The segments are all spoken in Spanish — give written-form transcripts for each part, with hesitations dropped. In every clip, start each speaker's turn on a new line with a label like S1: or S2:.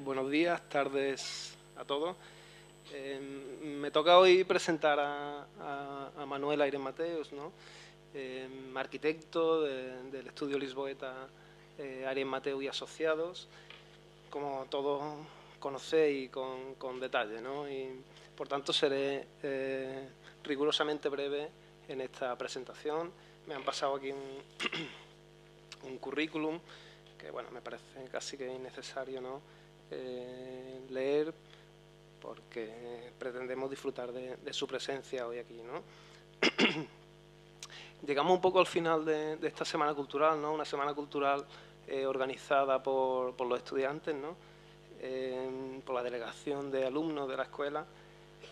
S1: Buenos días, tardes a todos. Me toca hoy presentar a Manuel Aires Mateos, ¿no? Arquitecto del estudio lisboeta Aires Mateos y Asociados, como todos conocéis con detalle, ¿no? Y por tanto seré rigurosamente breve en esta presentación. Me han pasado aquí un currículum que, bueno, me parece casi que innecesario, ¿no? Leer, porque pretendemos disfrutar de su presencia hoy aquí, ¿no? Llegamos un poco al final de esta Semana Cultural, ¿no? Una Semana Cultural organizada por los estudiantes, ¿no? Por la delegación de alumnos de la escuela,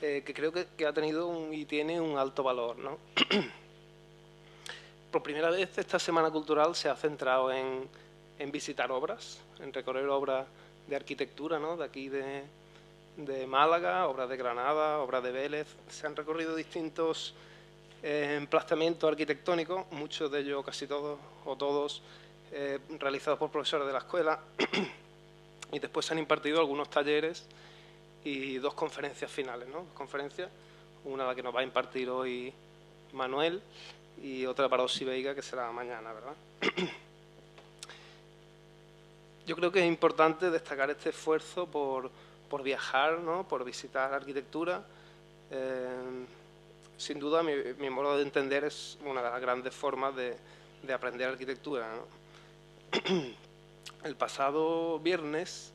S1: que creo que ha tenido y tiene un alto valor, ¿no? Por primera vez esta Semana Cultural se ha centrado en visitar obras, en recorrer obras de arquitectura, ¿no? De aquí de Málaga, obras de Granada, obras de Vélez. Se han recorrido distintos emplazamientos arquitectónicos, muchos de ellos, casi todos o todos, realizados por profesores de la escuela. Y después se han impartido algunos talleres y dos conferencias finales, ¿no? Conferencias, una la que nos va a impartir hoy Manuel y otra para Osi Veiga, que será mañana, ¿verdad? Yo creo que es importante destacar este esfuerzo por viajar, ¿no? Por visitar arquitectura. Sin duda, mi modo de entender es una de las grandes formas de aprender arquitectura, ¿no? El pasado viernes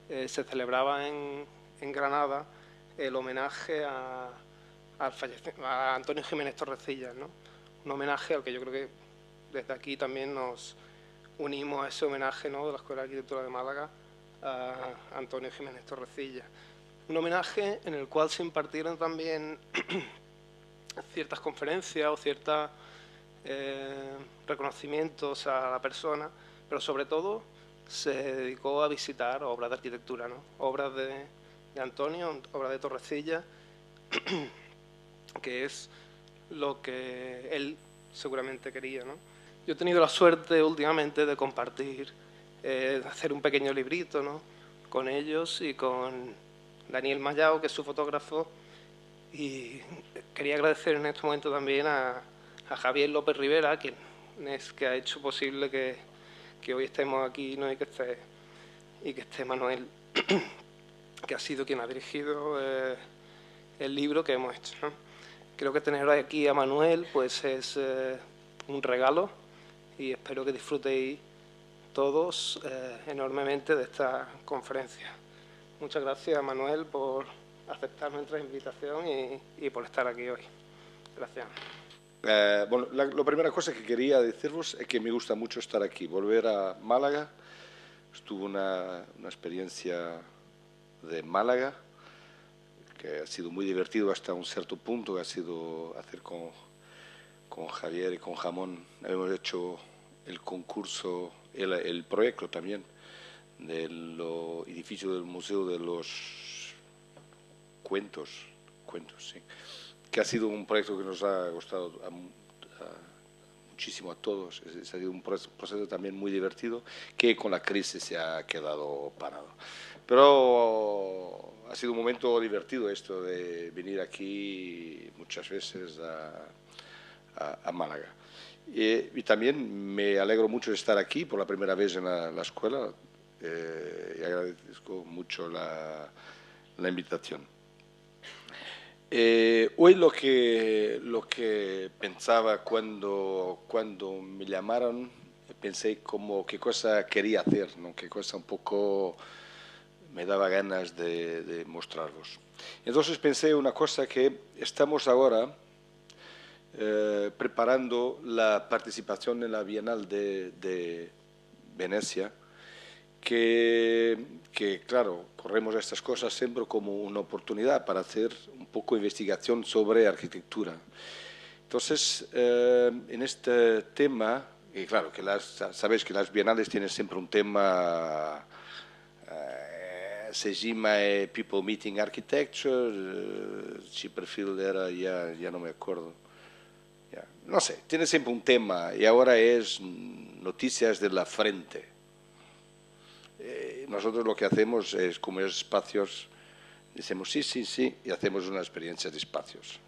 S1: se celebraba en Granada el homenaje a Antonio Jiménez Torrecillas, ¿no? Un homenaje al que yo creo que desde aquí también nos unimos a ese homenaje, ¿no? De la Escuela de Arquitectura de Málaga a Antonio Jiménez Torrecillas. Un homenaje en el cual se impartieron también ciertas conferencias o ciertos reconocimientos a la persona, pero sobre todo se dedicó a visitar obras de arquitectura, ¿no? Obras de Antonio, obras de Torrecillas, que es lo que él seguramente quería, ¿no? Yo he tenido la suerte últimamente de compartir, hacer un pequeño librito, ¿no? Con ellos y con Daniel Mayao, que es su fotógrafo, y quería agradecer en este momento también a Javier López Rivera, quien es que ha hecho posible que hoy estemos aquí, ¿no? y que esté Manuel, que ha sido quien ha dirigido el libro que hemos hecho, ¿no? Creo que tener aquí a Manuel pues es un regalo y espero que disfrutéis todos enormemente de esta conferencia. Muchas gracias, Manuel, por aceptar nuestra invitación y por estar aquí hoy. Gracias.
S2: Bueno, la primera cosa que quería deciros es que me gusta mucho estar aquí, volver a Málaga. Estuve una experiencia de Málaga que ha sido muy divertido hasta un cierto punto, que ha sido hacer con Javier y con Jamón. Hemos hecho el concurso, el proyecto también del edificio del Museo de los Cuentos, sí, que ha sido un proyecto que nos ha gustado muchísimo a todos. Ha sido un proceso también muy divertido que con la crisis se ha quedado parado. Pero ha sido un momento divertido esto de venir aquí muchas veces a Málaga. Y también me alegro mucho de estar aquí por la primera vez en la escuela y agradezco mucho la invitación. Hoy lo que pensaba cuando me llamaron, pensé como qué cosa quería hacer, ¿no? Qué cosa un poco me daba ganas de mostraros. Entonces pensé una cosa, que estamos ahora preparando la participación en la Bienal de Venecia, que claro, corremos estas cosas siempre como una oportunidad para hacer un poco de investigación sobre arquitectura. Entonces, en este tema, y claro, que sabéis que las bienales tienen siempre un tema, se llama People Meeting Architecture, si perfil era, ya no me acuerdo. No sé, tiene siempre un tema y ahora es noticias de la frente. nosotros lo que hacemos es, como es espacios, decimos sí, sí, sí, y hacemos una experiencia de espacios.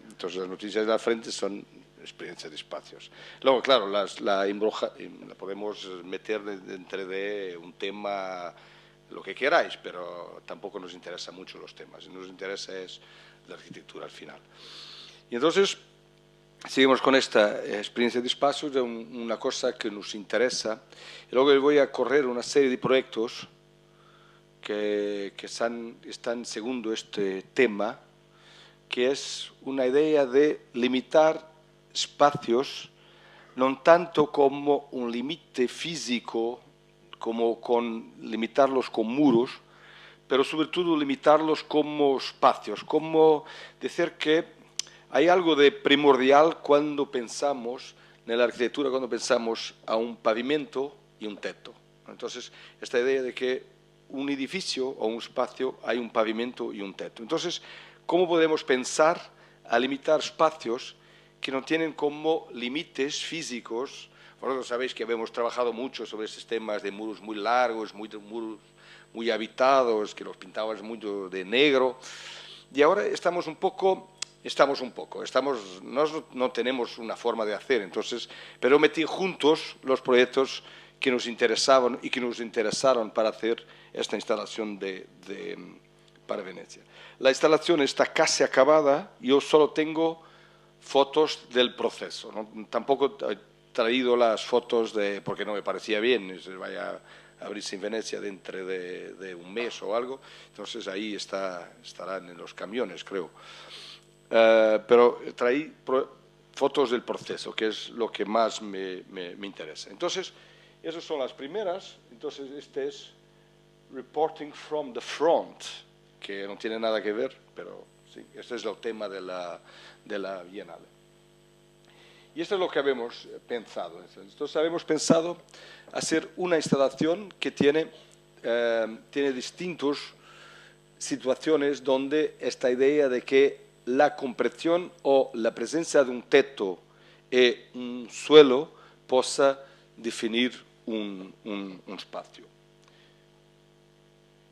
S2: Entonces las noticias de la frente son experiencias de espacios. Luego, claro, la podemos meter dentro de un tema, lo que queráis, pero tampoco nos interesa mucho los temas. Nos interesa es la arquitectura al final. Y entonces seguimos con esta experiencia de espacios, de una cosa que nos interesa. Y luego voy a correr una serie de proyectos que están segundo este tema, que es una idea de limitar espacios, no tanto como un límite físico, como limitarlos con muros, pero sobre todo limitarlos como espacios, como decir que hay algo de primordial cuando pensamos en la arquitectura, cuando pensamos a un pavimento y un teto. Entonces, esta idea de que un edificio o un espacio hay un pavimento y un teto. Entonces, ¿cómo podemos pensar a limitar espacios que no tienen como límites físicos? Vosotros sabéis que hemos trabajado mucho sobre estos temas de muros muy largos, muros muy habitados, que los pintábamos mucho de negro. Y ahora no tenemos una forma de hacer, entonces, pero metí juntos los proyectos que nos interesaban y que nos interesaron para hacer esta instalación para Venecia. La instalación está casi acabada, yo solo tengo fotos del proceso, ¿no? Tampoco he traído las fotos porque no me parecía bien, se vaya a abrirse en Venecia dentro de un mes o algo, entonces ahí estarán en los camiones, creo. Pero traí fotos del proceso, que es lo que más me interesa. Entonces, esas son las primeras. Entonces, este es Reporting from the Front, que no tiene nada que ver, pero sí, este es el tema de la Bienal. Y esto es lo que habíamos pensado. Entonces, habíamos pensado hacer una instalación que tiene distintas situaciones donde esta idea de que la compresión o la presencia de un teto y un suelo possa definir un espacio.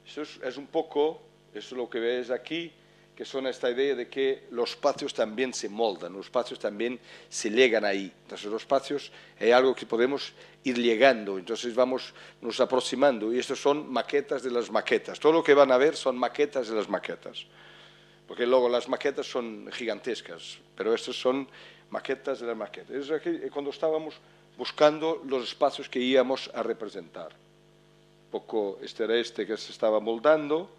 S2: Eso es un poco, eso es lo que ves aquí, que son esta idea de que los espacios también se moldan, los espacios también se llegan ahí. Entonces los espacios es algo que podemos ir llegando, entonces nos aproximando, y estos son maquetas de las maquetas. Todo lo que van a ver son maquetas de las maquetas, porque luego las maquetas son gigantescas, pero estas son maquetas de las maquetas. Es aquí cuando estábamos buscando los espacios que íbamos a representar. Un poco este era que se estaba moldando,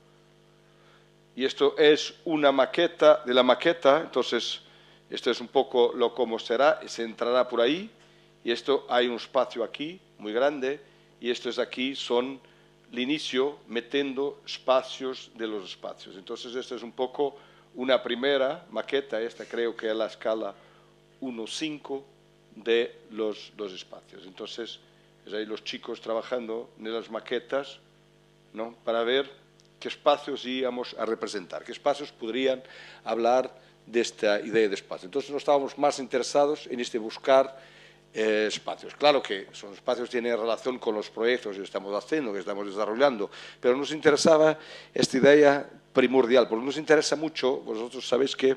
S2: y esto es una maqueta de la maqueta, entonces esto es un poco cómo será, se entrará por ahí, y esto hay un espacio aquí muy grande, y estos aquí son el inicio metiendo espacios de los espacios. Entonces esto es un poco una primera maqueta, esta creo que es la escala 1:5 de los espacios. Entonces es ahí los chicos trabajando en las maquetas, ¿no?, para ver qué espacios íbamos a representar, qué espacios podrían hablar de esta idea de espacio. Entonces no estábamos más interesados en buscar espacios. Claro que son espacios que tienen relación con los proyectos que estamos haciendo, que estamos desarrollando, pero nos interesaba esta idea primordial, porque nos interesa mucho, vosotros sabéis que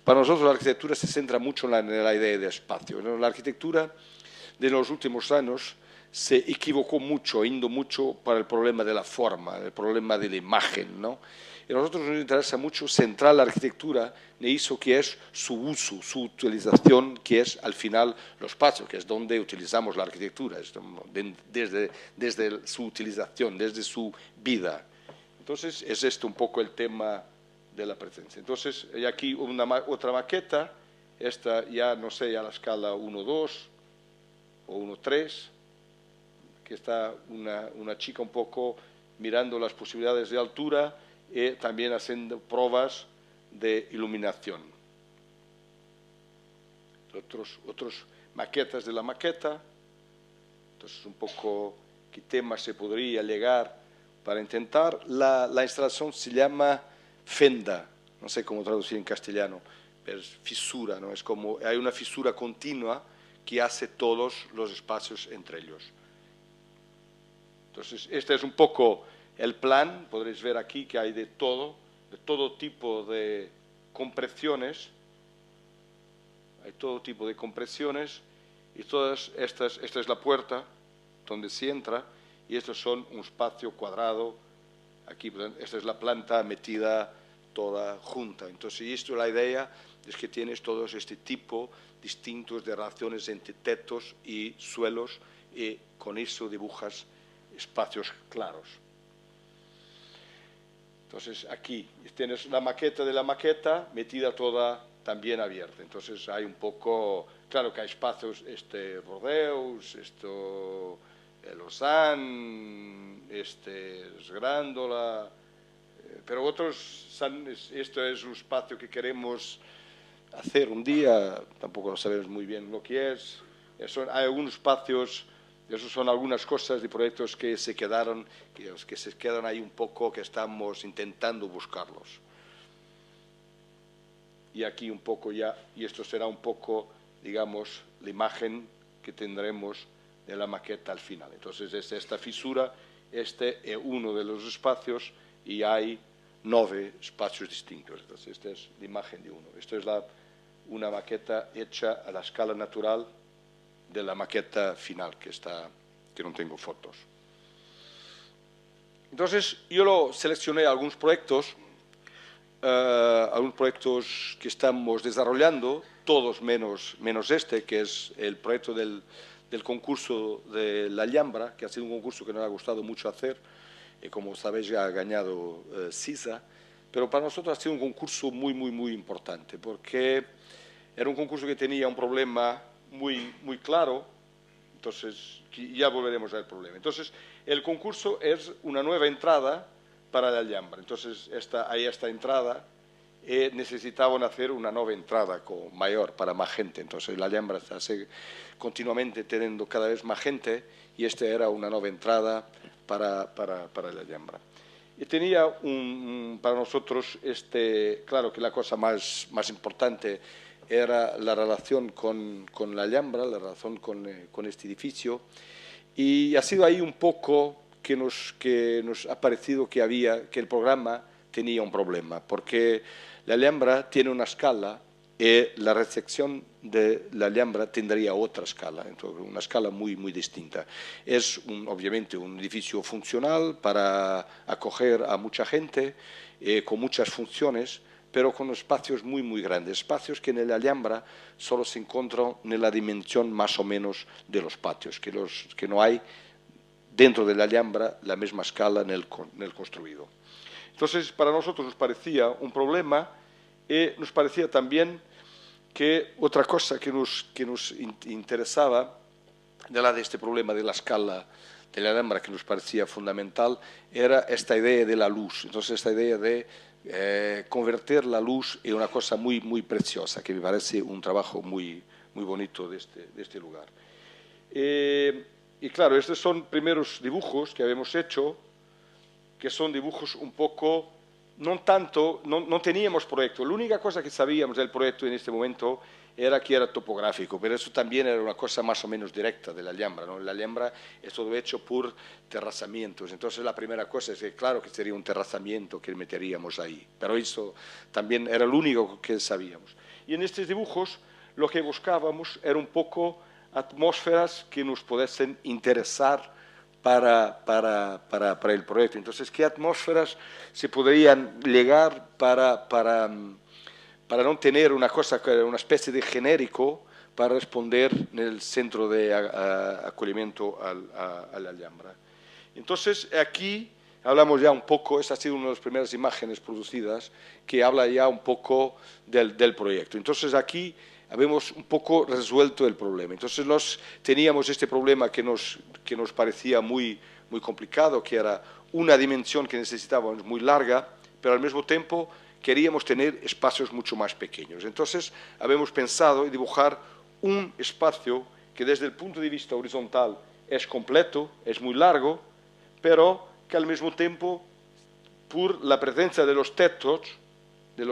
S2: para nosotros la arquitectura se centra mucho en la idea de espacio. La arquitectura de los últimos años se equivocó mucho, yendo mucho para el problema de la forma, el problema de la imagen, ¿no? Y a nosotros nos interesa mucho centrar la arquitectura en eso que es su uso, su utilización, que es al final los espacios, que es donde utilizamos la arquitectura, desde su utilización, desde su vida. Entonces, es esto un poco el tema de la presencia. Entonces, hay aquí otra maqueta, esta ya, no sé, a la escala 1:2 o 1:3, que está una chica un poco mirando las posibilidades de altura y también haciendo pruebas de iluminación. Otros maquetas de la maqueta. Entonces, un poco qué temas se podría llegar para intentar. La instalación se llama fenda, no sé cómo traducir en castellano, pero es fisura, ¿no? Es como hay una fisura continua que hace todos los espacios entre ellos. Entonces, este es un poco el plan. Podréis ver aquí que hay de todo tipo de compresiones. Hay todo tipo de compresiones y todas estas, esta es la puerta donde se entra y estos son un espacio cuadrado. Aquí, esta es la planta metida toda junta. Entonces, esto, la idea es que tienes todos este tipo distintos de relaciones entre techos y suelos y con eso dibujas espacios claros. Entonces, aquí tienes la maqueta de la maqueta metida toda también abierta. Entonces, hay un poco, claro que hay espacios, Rodeus, Lausanne, Grándola, pero otros, esto es un espacio que queremos hacer un día, tampoco sabemos muy bien lo que es. Hay algunos espacios, esos son algunas cosas de proyectos que se quedaron, que se quedan ahí un poco, que estamos intentando buscarlos. Y aquí un poco ya, y esto será un poco, digamos, la imagen que tendremos de la maqueta al final. Entonces, es esta fisura, este es uno de los espacios y hay 9 espacios distintos. Entonces, esta es la imagen de uno. Esto es una maqueta hecha a la escala natural de la maqueta final, que no tengo fotos. Entonces, yo seleccioné algunos proyectos que estamos desarrollando, todos menos este, que es el proyecto del concurso de la Alhambra, que ha sido un concurso que nos ha gustado mucho hacer, y como sabéis ya ha ganado CISA, pero para nosotros ha sido un concurso muy, muy, muy importante, porque era un concurso que tenía un problema muy, muy claro, entonces ya volveremos al problema. Entonces, el concurso es una nueva entrada para la Alhambra. Entonces, hay esta entrada y necesitaban hacer una nueva entrada mayor para más gente. Entonces, la Alhambra está continuamente teniendo cada vez más gente y esta era una nueva entrada para la Alhambra. Y tenía para nosotros, claro que la cosa más importante era la relación con la Alhambra, la relación con este edificio, y ha sido ahí un poco que nos ha parecido que el programa tenía un problema, porque la Alhambra tiene una escala y la recepción de la Alhambra tendría otra escala, entonces una escala muy, muy distinta. Es obviamente un edificio funcional para acoger a mucha gente, con muchas funciones, pero con espacios muy, muy grandes, espacios que en la Alhambra solo se encuentran en la dimensión más o menos de los patios, que no hay dentro de la Alhambra la misma escala en el construido. Entonces, para nosotros nos parecía un problema y nos parecía también que otra cosa que nos interesaba de este problema de la escala de la Alhambra, que nos parecía fundamental, era esta idea de la luz. Entonces, esta idea de convertir la luz en una cosa muy, muy preciosa, que me parece un trabajo muy, muy bonito de este lugar. Y claro, estos son primeros dibujos que habíamos hecho, que son dibujos un poco, no teníamos proyecto. La única cosa que sabíamos del proyecto en este momento era que era topográfico, pero eso también era una cosa más o menos directa de la Alhambra, ¿no? La Alhambra es todo hecho por terrazamientos, entonces la primera cosa es que claro que sería un terrazamiento que meteríamos ahí, pero eso también era lo único que sabíamos. Y en estos dibujos lo que buscábamos era un poco atmósferas que nos pudiesen interesar para el proyecto. Entonces, ¿qué atmósferas se podrían llegar para no tener una especie de genérico para responder en el centro de acogimiento a la Alhambra? Entonces, aquí hablamos ya un poco, esta ha sido una de las primeras imágenes producidas, que habla ya un poco del proyecto. Entonces, aquí habíamos un poco resuelto el problema. Entonces teníamos este problema que nos parecía muy, muy complicado, que era una dimensión que necesitábamos muy larga, pero al mismo tiempo queríamos tener espacios mucho más pequeños. Entonces habíamos pensado en dibujar un espacio que desde el punto de vista horizontal es completo, es muy largo, pero que al mismo tiempo, por la presencia de los techos, de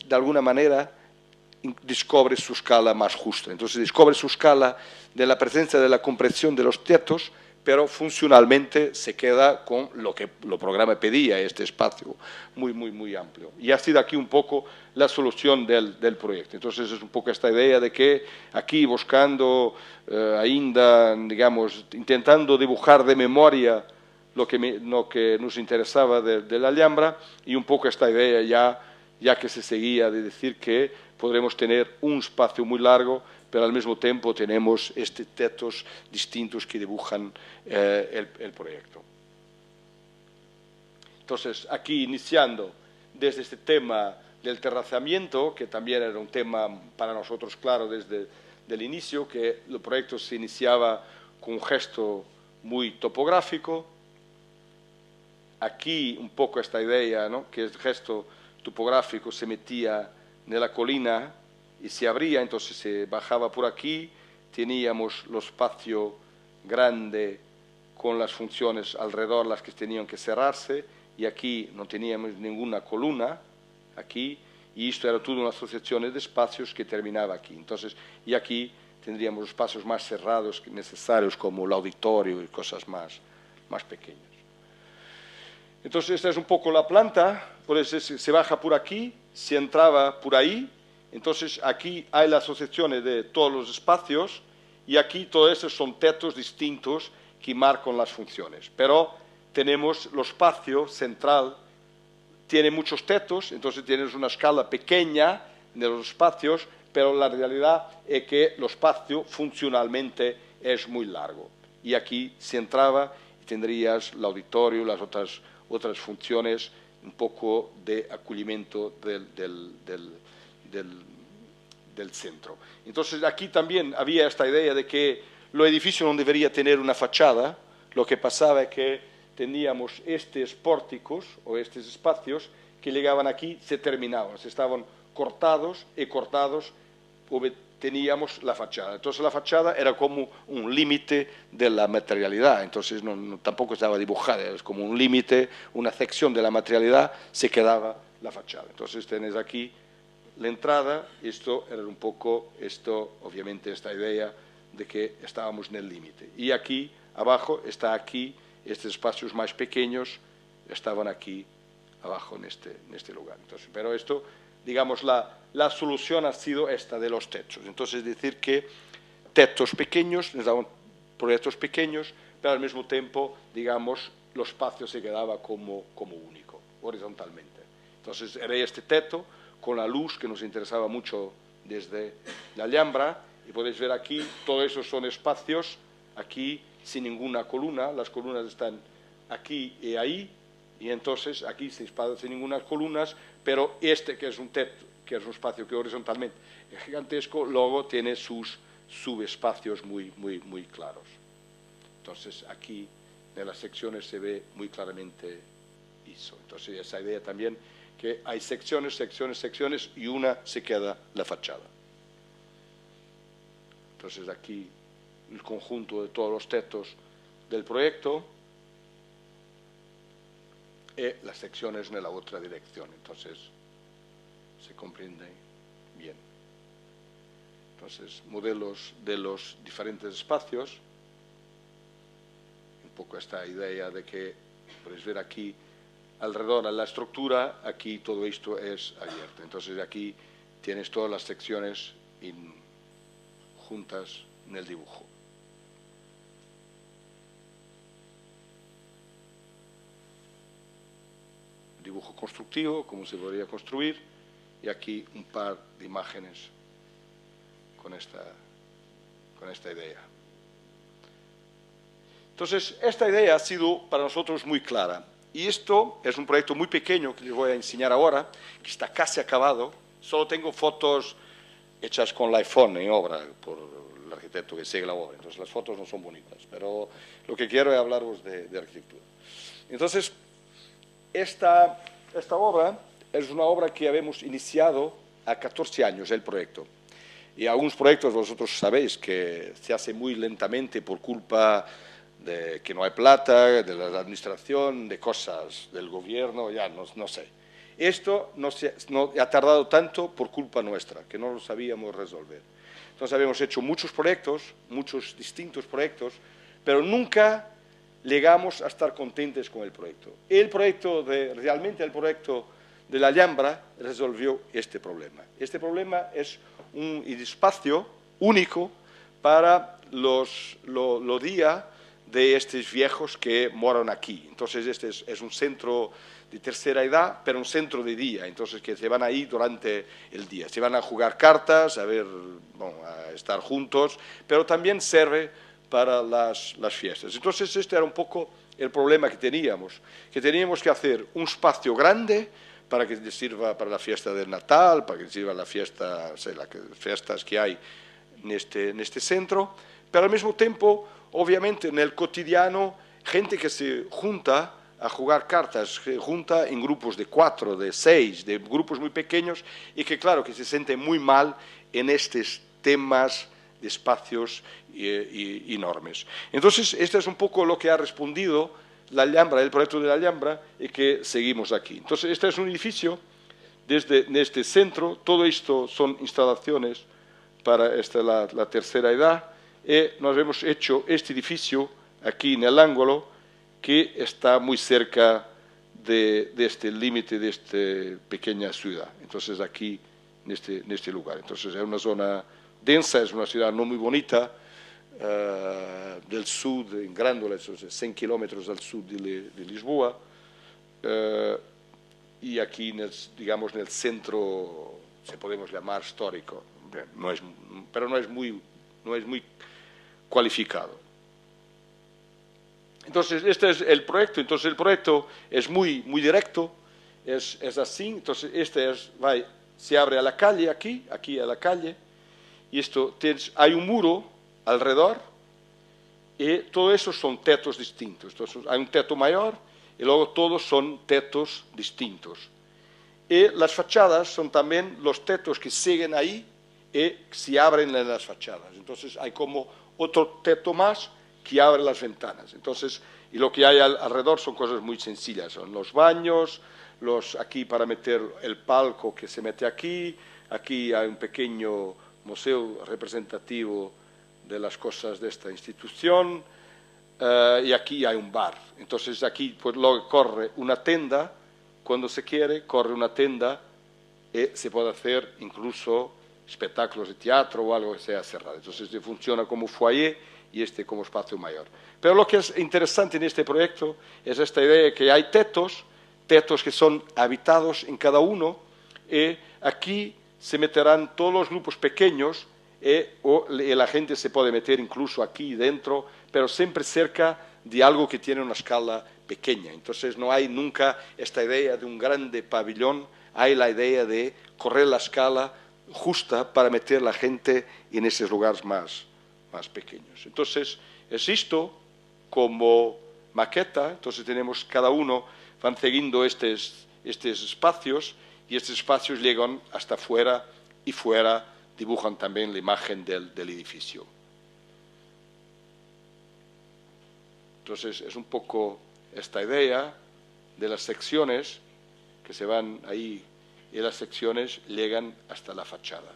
S2: alguna manera descubre su escala más justa. Entonces descubre su escala de la presencia de la compresión de los tetos, pero funcionalmente se queda con lo que el programa pedía, este espacio muy amplio. Y ha sido aquí un poco la solución del proyecto. Entonces es un poco esta idea de que aquí buscando, ainda, digamos, intentando dibujar de memoria lo que nos interesaba de la Alhambra, y un poco esta idea ya que se seguía de decir que podremos tener un espacio muy largo, pero al mismo tiempo tenemos estos tetos distintos que dibujan el proyecto. Entonces, aquí iniciando desde este tema del terrazamiento, que también era un tema para nosotros claro desde el inicio, que el proyecto se iniciaba con un gesto muy topográfico. Aquí un poco esta idea, ¿no?, que el gesto topográfico se metía en la colina y se abría, entonces se bajaba por aquí, teníamos el espacio grande con las funciones alrededor, las que tenían que cerrarse, y aquí no teníamos ninguna columna, aquí, y esto era toda una asociación de espacios que terminaba aquí. Entonces, y aquí tendríamos espacios más cerrados necesarios, como el auditorio y cosas más pequeñas. Entonces, esta es un poco la planta, por eso se baja por aquí, se entraba por ahí. Entonces, aquí hay las asociaciones de todos los espacios, y aquí todos esos son tetos distintos que marcan las funciones. Pero tenemos el espacio central, tiene muchos tetos, entonces tienes una escala pequeña de los espacios, pero la realidad es que el espacio funcionalmente es muy largo. Y aquí se entraba y tendrías el auditorio, las otras funciones, un poco de acogimiento del centro. Entonces, aquí también había esta idea de que el edificio no debería tener una fachada. Lo que pasaba es que teníamos estos pórticos o estos espacios que llegaban aquí, se terminaban, se estaban cortados, teníamos la fachada. Entonces, la fachada era como un límite de la materialidad, entonces tampoco estaba dibujada, es como un límite, una sección de la materialidad, se quedaba la fachada. Entonces, tenés aquí la entrada, esto era un poco, obviamente, esta idea de que estábamos en el límite. Y aquí, abajo, está aquí, estos espacios más pequeños estaban aquí, abajo, en este lugar. Entonces, pero esto, digamos, la solución ha sido esta de los techos. Entonces, decir que techos pequeños, nos daban proyectos pequeños, pero al mismo tiempo, digamos, el espacio se quedaba como único, horizontalmente. Entonces, era este teto, con la luz que nos interesaba mucho desde la Alhambra, y podéis ver aquí, todo eso son espacios, aquí sin ninguna columna, las columnas están aquí y ahí, y entonces aquí sin ninguna columnas, pero este que es un teto, que es un espacio que horizontalmente es gigantesco, luego tiene sus subespacios muy claros. Entonces aquí en las secciones se ve muy claramente eso. Entonces esa idea también que hay secciones, y una se queda la fachada. Entonces aquí el conjunto de todos los tetos del proyecto y las secciones en la otra dirección. Entonces se comprende bien. Entonces, modelos de los diferentes espacios, un poco esta idea de que, podéis ver aquí, alrededor de la estructura, aquí todo esto es abierto. Entonces, aquí tienes todas las secciones juntas en el dibujo. Dibujo constructivo, cómo se podría construir, y aquí un par de imágenes con esta idea. Entonces, esta idea ha sido para nosotros muy clara. Y esto es un proyecto muy pequeño que les voy a enseñar ahora, que está casi acabado. Solo tengo fotos hechas con el iPhone en obra, por el arquitecto que sigue la obra. Entonces, las fotos no son bonitas, pero lo que quiero es hablaros de arquitectura. Entonces, esta obra es una obra que habíamos iniciado a 14 años, el proyecto. Y algunos proyectos vosotros sabéis que se hace muy lentamente por culpa de que no hay plata, de la administración, de cosas del gobierno, ya no sé. Esto no ha tardado tanto por culpa nuestra, que no lo sabíamos resolver. Entonces habíamos hecho muchos proyectos, muchos distintos proyectos, pero nunca llegamos a estar contentos con el proyecto. Realmente el proyecto de la Alhambra resolvió este problema. Este problema es un espacio único para lo día de estos viejos que moran aquí. Entonces este es un centro de tercera edad, pero un centro de día, entonces que se van ahí durante el día. Se van a jugar cartas, a estar juntos, pero también sirve para las fiestas. Entonces este era un poco el problema que teníamos que hacer un espacio grande para que sirva para la fiesta del Natal, para que sirva la fiesta, las fiestas que hay en este centro, pero al mismo tiempo, obviamente, en el cotidiano, gente que se junta a jugar cartas, se junta en grupos de 4, de 6, de grupos muy pequeños, y que claro, que se sienten muy mal en estos temas de espacios enormes. Entonces, este es un poco lo que ha respondido la Alhambra, el proyecto de la Alhambra, y que seguimos aquí. Entonces, este es un edificio desde este centro, todo esto son instalaciones para la tercera edad, y nos hemos hecho este edificio aquí en el ángulo, que está muy cerca de este límite de esta pequeña ciudad. Entonces, aquí, en este lugar. Entonces, es una zona densa, es una ciudad no muy bonita, del sur, en Grândola, 100 kilómetros al sur de Lisboa, y aquí, digamos, en el centro, se podemos llamar histórico, pero no es muy cualificado. Entonces, este es el proyecto. Entonces, el proyecto es muy directo, es así. Entonces, se abre a la calle, aquí a la calle, y hay un muro alrededor, y todo eso son tetos distintos. Entonces, hay un teto mayor, y luego todos son tetos distintos. Y las fachadas son también los tetos que siguen ahí y se abren en las fachadas. Entonces, hay como otro teto más que abre las ventanas. Entonces, y lo que hay alrededor son cosas muy sencillas, son los baños, aquí para meter el palco que se mete aquí hay un pequeño museo representativo de las cosas de esta institución, y aquí hay un bar. Entonces aquí pues luego corre una tienda, cuando se quiere, corre una tienda y se puede hacer incluso espectáculos de teatro o algo que sea cerrado. Entonces funciona como foyer y como espacio mayor. Pero lo que es interesante en este proyecto es esta idea de que hay tetos que son habitados en cada uno, y aquí se meterán todos los grupos pequeños, y la gente se puede meter incluso aquí dentro, pero siempre cerca de algo que tiene una escala pequeña. Entonces no hay nunca esta idea de un grande pabellón, hay la idea de correr la escala justa para meter la gente en esos lugares más pequeños. Entonces, es esto como maqueta. Entonces tenemos cada uno, van siguiendo estos espacios, y estos espacios llegan hasta fuera, y fuera dibujan también la imagen del edificio. Entonces es un poco esta idea de las secciones que se van ahí, y las secciones llegan hasta la fachada,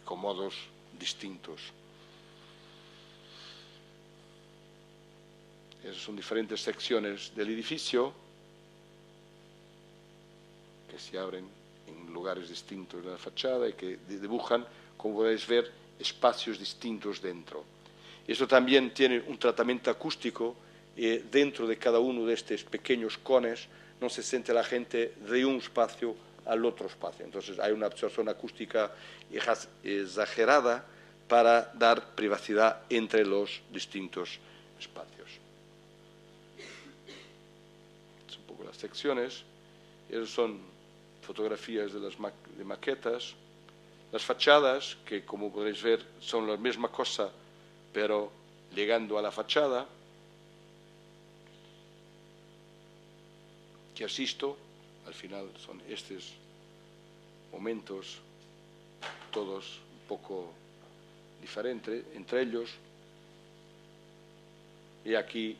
S2: con modos distintos. Esas son diferentes secciones del edificio que se abren en lugares distintos de la fachada y que dibujan, como podéis ver, espacios distintos dentro. Esto también tiene un tratamiento acústico, y dentro de cada uno de estos pequeños cones no se siente la gente de un espacio al otro espacio. Entonces hay una absorción acústica exagerada para dar privacidad entre los distintos espacios. Es un poco las secciones. Esas son fotografías de maquetas. Las fachadas, que como podéis ver son la misma cosa, pero llegando a la fachada, que asisto, al final son estos momentos, todos un poco diferentes entre ellos, y aquí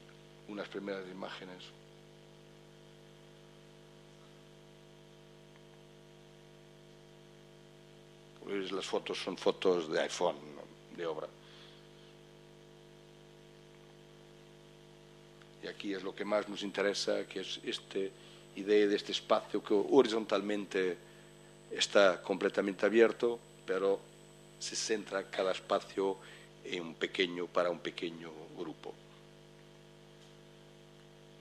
S2: unas primeras imágenes. ves las fotos, son fotos de iPhone, ¿no?, de obra. Y aquí es lo que más nos interesa, que es esta idea de este espacio que horizontalmente está completamente abierto, pero se centra cada espacio en para un pequeño grupo.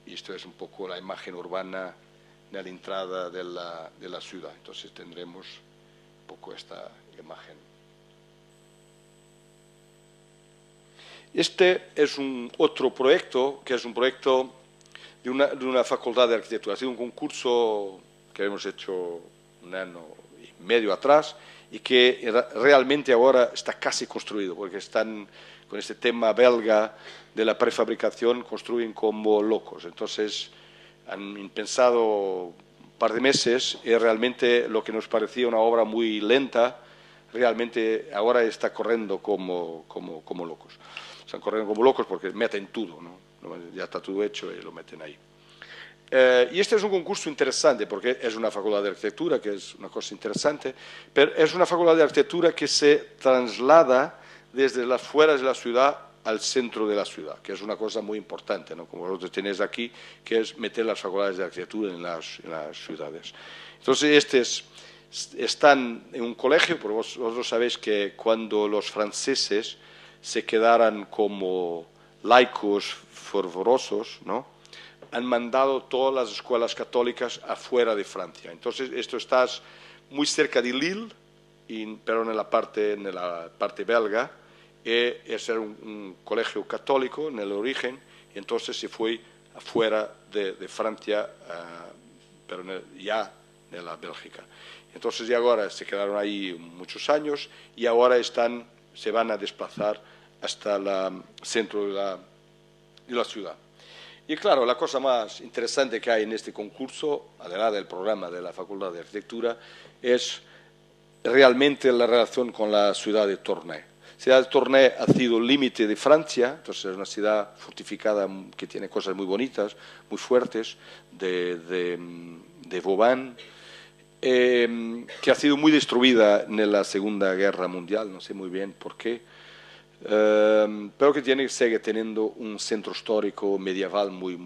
S2: Y esto es un poco la imagen urbana de la entrada de la ciudad. Entonces tendremos un poco esta imagen. Este es otro proyecto, que es un proyecto de una facultad de arquitectura. Ha sido un concurso que hemos hecho un año y medio atrás y que realmente ahora está casi construido, porque están con este tema belga de la prefabricación, construyen como locos. Entonces han pensado un par de meses y realmente lo que nos parecía una obra muy lenta, realmente ahora está corriendo como locos. Están corriendo como locos porque meten todo, ¿no? Ya está todo hecho y lo meten ahí. Y este es un concurso interesante porque es una facultad de arquitectura, que es una cosa interesante, pero es una facultad de arquitectura que se traslada desde las afueras de la ciudad al centro de la ciudad, que es una cosa muy importante, ¿no?, como vosotros tenéis aquí, que es meter las facultades de arquitectura en las ciudades. Entonces, están en un colegio, porque vosotros sabéis que cuando los franceses se quedaran como laicos fervorosos, ¿no?, han mandado todas las escuelas católicas afuera de Francia. Entonces, esto está muy cerca de Lille, pero en la parte belga. Es un colegio católico en el origen, y entonces se fue afuera de Francia, pero ya en la Bélgica. Entonces, y ahora se quedaron ahí muchos años y ahora se van a desplazar hasta el centro de la ciudad. Y claro, la cosa más interesante que hay en este concurso, además del programa de la Facultad de Arquitectura, es realmente la relación con la ciudad de Tournai. La ciudad de Tournai ha sido límite de Francia, entonces es una ciudad fortificada que tiene cosas muy bonitas, muy fuertes, de Vauban, que ha sido muy destruida en la Segunda Guerra Mundial, no sé muy bien por qué, pero que sigue teniendo un centro histórico medieval muy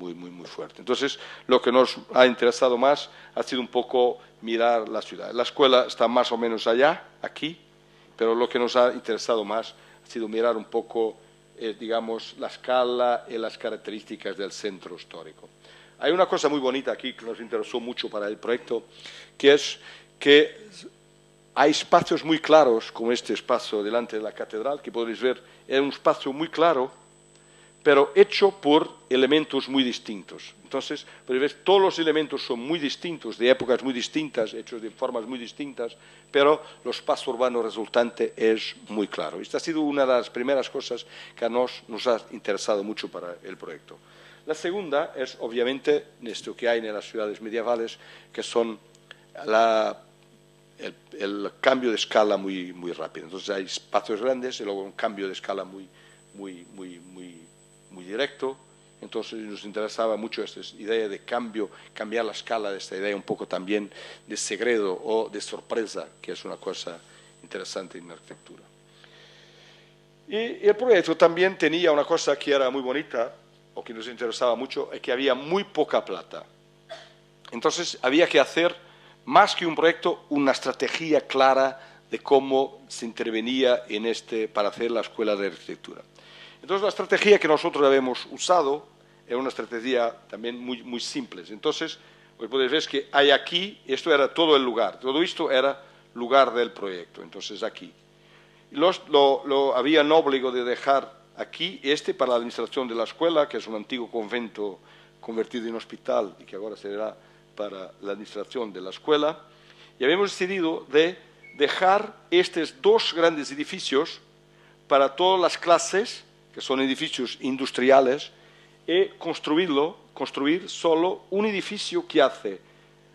S2: fuerte. Entonces, lo que nos ha interesado más ha sido un poco mirar la ciudad. La escuela está más o menos allá, aquí, pero lo que nos ha interesado más ha sido mirar un poco, digamos, la escala y las características del centro histórico. Hay una cosa muy bonita aquí que nos interesó mucho para el proyecto, que es que hay espacios muy claros, como este espacio delante de la catedral, que podéis ver, es un espacio muy claro, pero hecho por elementos muy distintos. Entonces, podéis ver, todos los elementos son muy distintos, de épocas muy distintas, hechos de formas muy distintas, pero el espacio urbano resultante es muy claro. Esta ha sido una de las primeras cosas que nos ha interesado mucho para el proyecto. La segunda es, obviamente, esto que hay en las ciudades medievales, que son el cambio de escala muy rápido. Entonces hay espacios grandes y luego un cambio de escala muy directo. Entonces nos interesaba mucho esta idea de cambiar la escala, de esta idea un poco también de segredo o de sorpresa, que es una cosa interesante en la arquitectura. Y el proyecto también tenía una cosa que era muy bonita, o que nos interesaba mucho, es que había muy poca plata. Entonces había que hacer, más que un proyecto, una estrategia clara de cómo se intervenía para hacer la escuela de arquitectura. Entonces, la estrategia que nosotros habíamos usado era una estrategia también muy simple. Entonces, lo que podéis ver es que hay aquí, esto era todo el lugar, todo esto era lugar del proyecto. Entonces, aquí. Había un obligo de dejar aquí para la administración de la escuela, que es un antiguo convento convertido en hospital y que ahora será para la administración de la escuela, y habíamos decidido de dejar estos dos grandes edificios para todas las clases, que son edificios industriales, y construir solo un edificio que hace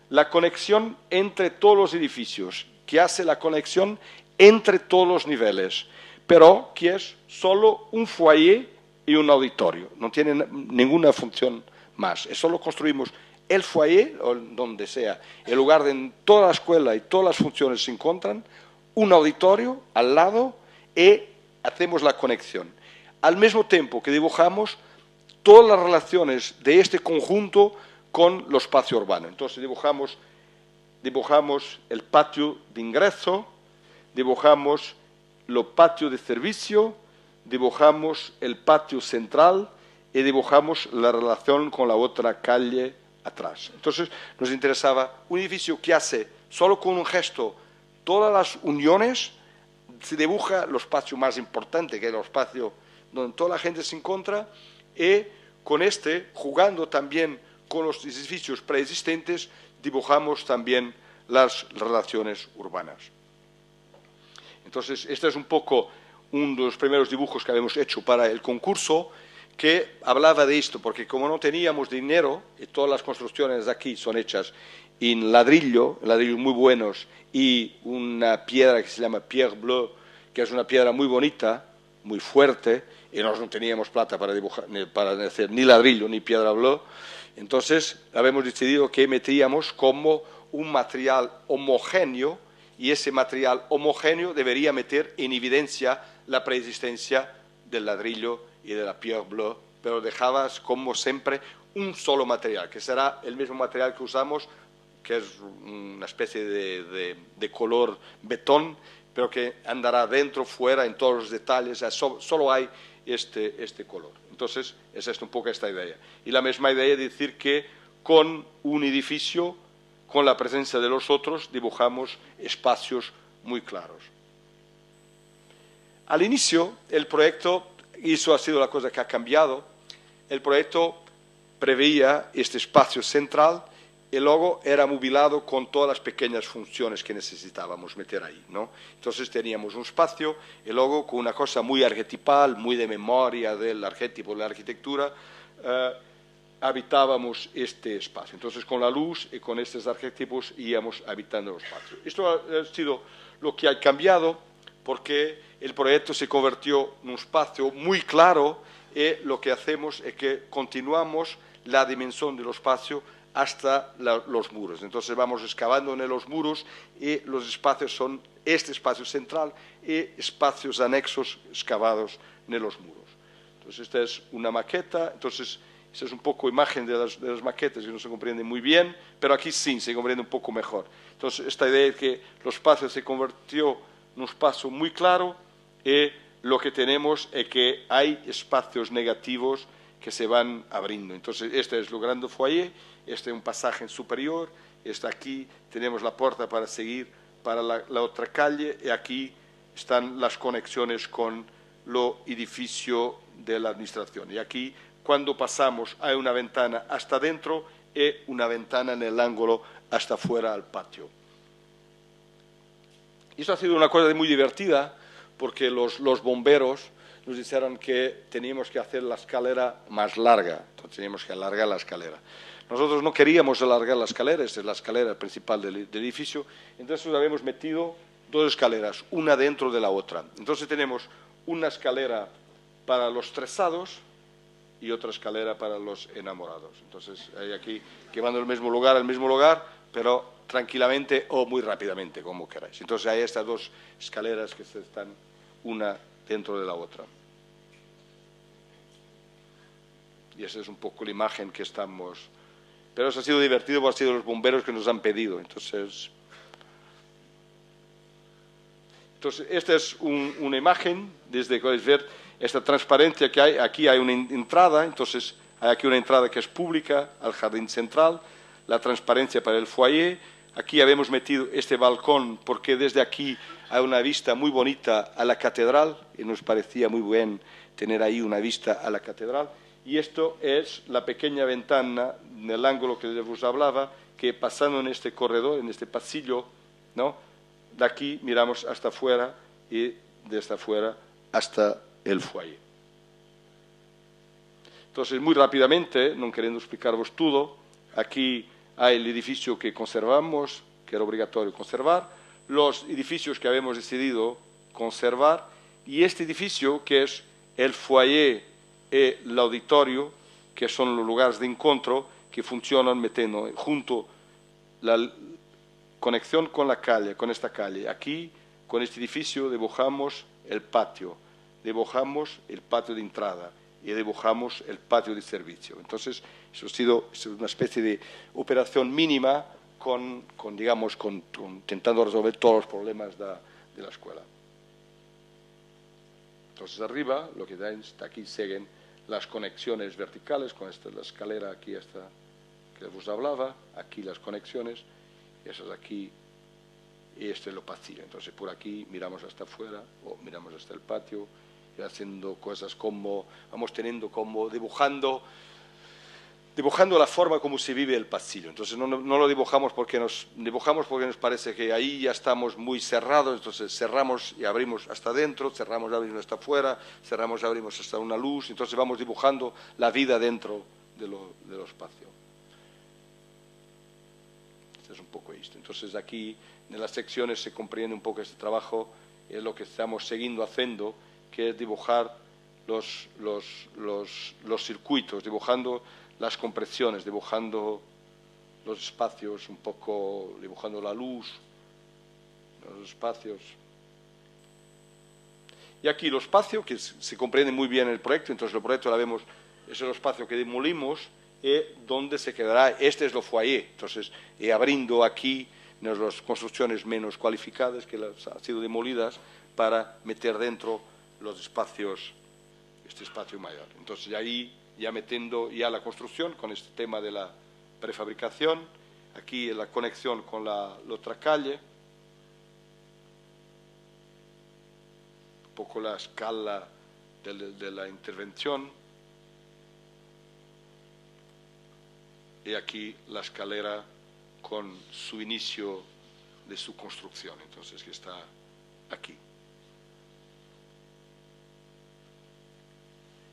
S2: la conexión entre todos los edificios, que hace la conexión entre todos los niveles, pero que es solo un foyer y un auditorio, no tiene ninguna función más, solo construimos el foyer, o donde sea, el lugar donde toda la escuela y todas las funciones se encuentran, un auditorio al lado y hacemos la conexión. Al mismo tiempo que dibujamos todas las relaciones de este conjunto con los espacios urbanos. Entonces dibujamos el patio de ingreso, dibujamos el patio de servicio, dibujamos el patio central y dibujamos la relación con la otra calle atrás. Entonces nos interesaba un edificio que hace solo con un gesto todas las uniones, se dibuja el espacio más importante, que es el espacio donde toda la gente se encuentra, y con este, jugando también con los edificios preexistentes, dibujamos también las relaciones urbanas. Entonces, este es un poco uno de los primeros dibujos que habíamos hecho para el concurso, que hablaba de esto, porque como no teníamos dinero, y todas las construcciones de aquí son hechas en ladrillos muy buenos, y una piedra que se llama pierre bleue, que es una piedra muy bonita, muy fuerte, y nosotros no teníamos plata para dibujar, para hacer ni ladrillo ni piedra bleue, entonces habíamos decidido que metíamos como un material homogéneo, y ese material homogéneo debería meter en evidencia la preexistencia del ladrillo y de la pierre bleue, pero dejabas como siempre un solo material, que será el mismo material que usamos, que es una especie de color betón, pero que andará dentro, fuera, en todos los detalles, solo hay este color. Entonces, es un poco esta idea. Y la misma idea de decir que con un edificio, con la presencia de los otros, dibujamos espacios muy claros. Al inicio, el proyecto, y eso ha sido la cosa que ha cambiado, el proyecto preveía este espacio central y luego era mobilado con todas las pequeñas funciones que necesitábamos meter ahí, ¿no? Entonces teníamos un espacio y luego con una cosa muy arquetipal, muy de memoria del arquetipo de la arquitectura, habitábamos este espacio. Entonces con la luz y con estos arquetipos íbamos habitando el espacio. Esto ha sido lo que ha cambiado, porque el proyecto se convirtió en un espacio muy claro y lo que hacemos es que continuamos la dimensión del espacio hasta los muros. Entonces vamos excavando en los muros y los espacios son este espacio central y espacios anexos excavados en los muros. Entonces esta es una maqueta, entonces esta es un poco imagen de las maquetas que no se comprende muy bien, pero aquí sí se comprende un poco mejor. Entonces esta idea de que los espacios se convirtió en un espacio muy claro y lo que tenemos es que hay espacios negativos que se van abriendo. Entonces este es lo grande foyer, este es un pasaje superior, este aquí tenemos la puerta para seguir para la otra calle y aquí están las conexiones con lo edificio de la administración. Y aquí cuando pasamos hay una ventana hasta dentro y una ventana en el ángulo hasta fuera al patio. Y esto ha sido una cosa muy divertida porque los bomberos nos dijeron que teníamos que hacer la escalera más larga, entonces teníamos que alargar la escalera. Nosotros no queríamos alargar la escalera, esta es la escalera principal del edificio, entonces habíamos metido dos escaleras, una dentro de la otra. Entonces tenemos una escalera para los tresados y otra escalera para los enamorados. Entonces hay aquí que van del mismo lugar, pero tranquilamente o muy rápidamente, como queráis. Entonces hay estas dos escaleras que están una dentro de la otra. Y esa es un poco la imagen que estamos... Pero eso ha sido divertido porque han sido los bomberos que nos han pedido. Entonces esta es una imagen, desde que podéis ver esta transparencia que hay. Aquí hay una entrada, entonces hay aquí una entrada que es pública al jardín central, la transparencia para el foyer. Aquí habíamos metido este balcón porque desde aquí hay una vista muy bonita a la catedral y nos parecía muy bien tener ahí una vista a la catedral. Y esto es la pequeña ventana en el ángulo que os hablaba, que pasando en este corredor, en este pasillo, ¿no?, de aquí miramos hasta afuera y desde afuera hasta el foyer. Entonces, muy rápidamente, no queriendo explicaros todo, aquí hay el edificio que conservamos, que era obligatorio conservar, los edificios que habíamos decidido conservar, y este edificio que es el foyer y el auditorio, que son los lugares de encuentro que funcionan metiendo junto la conexión con la calle, con esta calle, aquí con este edificio dibujamos el patio de entrada y dibujamos el patio de servicio. Entonces, eso ha sido una especie de operación mínima digamos, intentando resolver todos los problemas de la escuela. Entonces, arriba, lo que está aquí, siguen las conexiones verticales, con la escalera aquí esta que os hablaba, aquí las conexiones, y esas aquí, y este es lo pasillo. Entonces, por aquí miramos hasta afuera, o miramos hasta el patio, y haciendo cosas como, vamos teniendo como dibujando la forma como se vive el pasillo. Entonces no lo dibujamos porque nos parece que ahí ya estamos muy cerrados, entonces cerramos y abrimos hasta adentro, cerramos y abrimos hasta afuera, cerramos y abrimos hasta una luz, entonces vamos dibujando la vida dentro de los espacios. Este es un poco esto. Entonces aquí en las secciones se comprende un poco este trabajo, es lo que estamos siguiendo haciendo, que es dibujar los circuitos, dibujando las compresiones, dibujando los espacios, un poco dibujando la luz, los espacios. Y aquí el espacio, que se comprende muy bien el proyecto, entonces el proyecto la vemos, es el espacio que demolimos y donde se quedará, este es lo foyer, entonces abriendo aquí las construcciones menos cualificadas que las han sido demolidas para meter dentro los espacios, este espacio mayor. Entonces ahí ya metiendo ya la construcción con este tema de la prefabricación, aquí la conexión con la otra calle, un poco la escala de la intervención, y aquí la escalera con su inicio de su construcción, entonces que está aquí.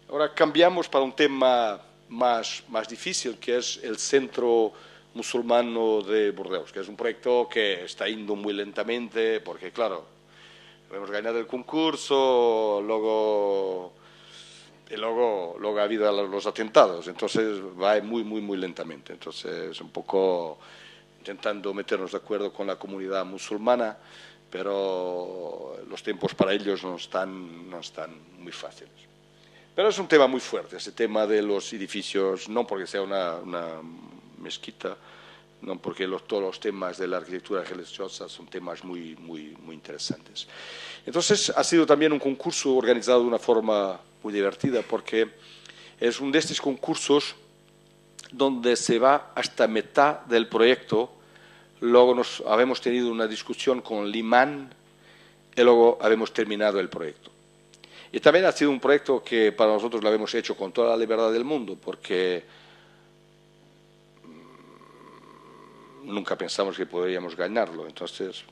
S2: Ahora cambiamos para un tema más difícil, que es el Centro Musulmano de Burdeos, que es un proyecto que está yendo muy lentamente, porque claro, hemos ganado el concurso, luego ha habido los atentados, entonces va muy lentamente. Entonces un poco intentando meternos de acuerdo con la comunidad musulmana, pero los tiempos para ellos no están muy fáciles. Pero es un tema muy fuerte, ese tema de los edificios, no porque sea una mezquita, no porque todos los temas de la arquitectura religiosa son temas muy interesantes. Entonces ha sido también un concurso organizado de una forma muy divertida, porque es uno de estos concursos donde se va hasta mitad del proyecto, luego habemos tenido una discusión con el imán y luego habemos terminado el proyecto. Y también ha sido un proyecto que para nosotros lo habemos hecho con toda la libertad del mundo, porque nunca pensamos que podríamos ganarlo. Entonces,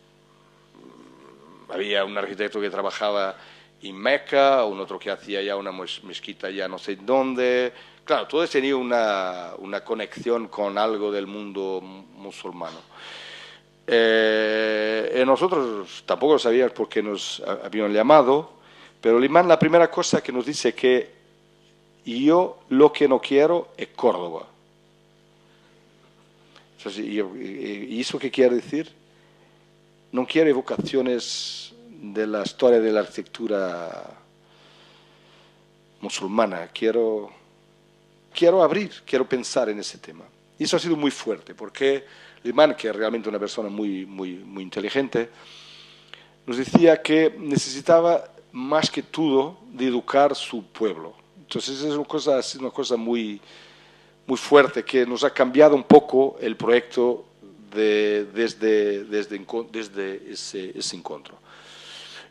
S2: había un arquitecto que trabajaba en Meca, un otro que hacía ya una mezquita ya no sé dónde. Claro, todos tenían una conexión con algo del mundo musulmano. Y nosotros tampoco sabíamos por qué nos habían llamado, pero el imán, la primera cosa que nos dice que yo lo que no quiero es Córdoba. Entonces, ¿y eso qué quiere decir? No quiero evocaciones de la historia de la arquitectura musulmana, quiero pensar en ese tema. Y eso ha sido muy fuerte, porque el imán, que es realmente una persona muy inteligente, nos decía que necesitaba más que todo de educar su pueblo. Entonces es una cosa muy fuerte, que nos ha cambiado un poco el proyecto desde ese encuentro.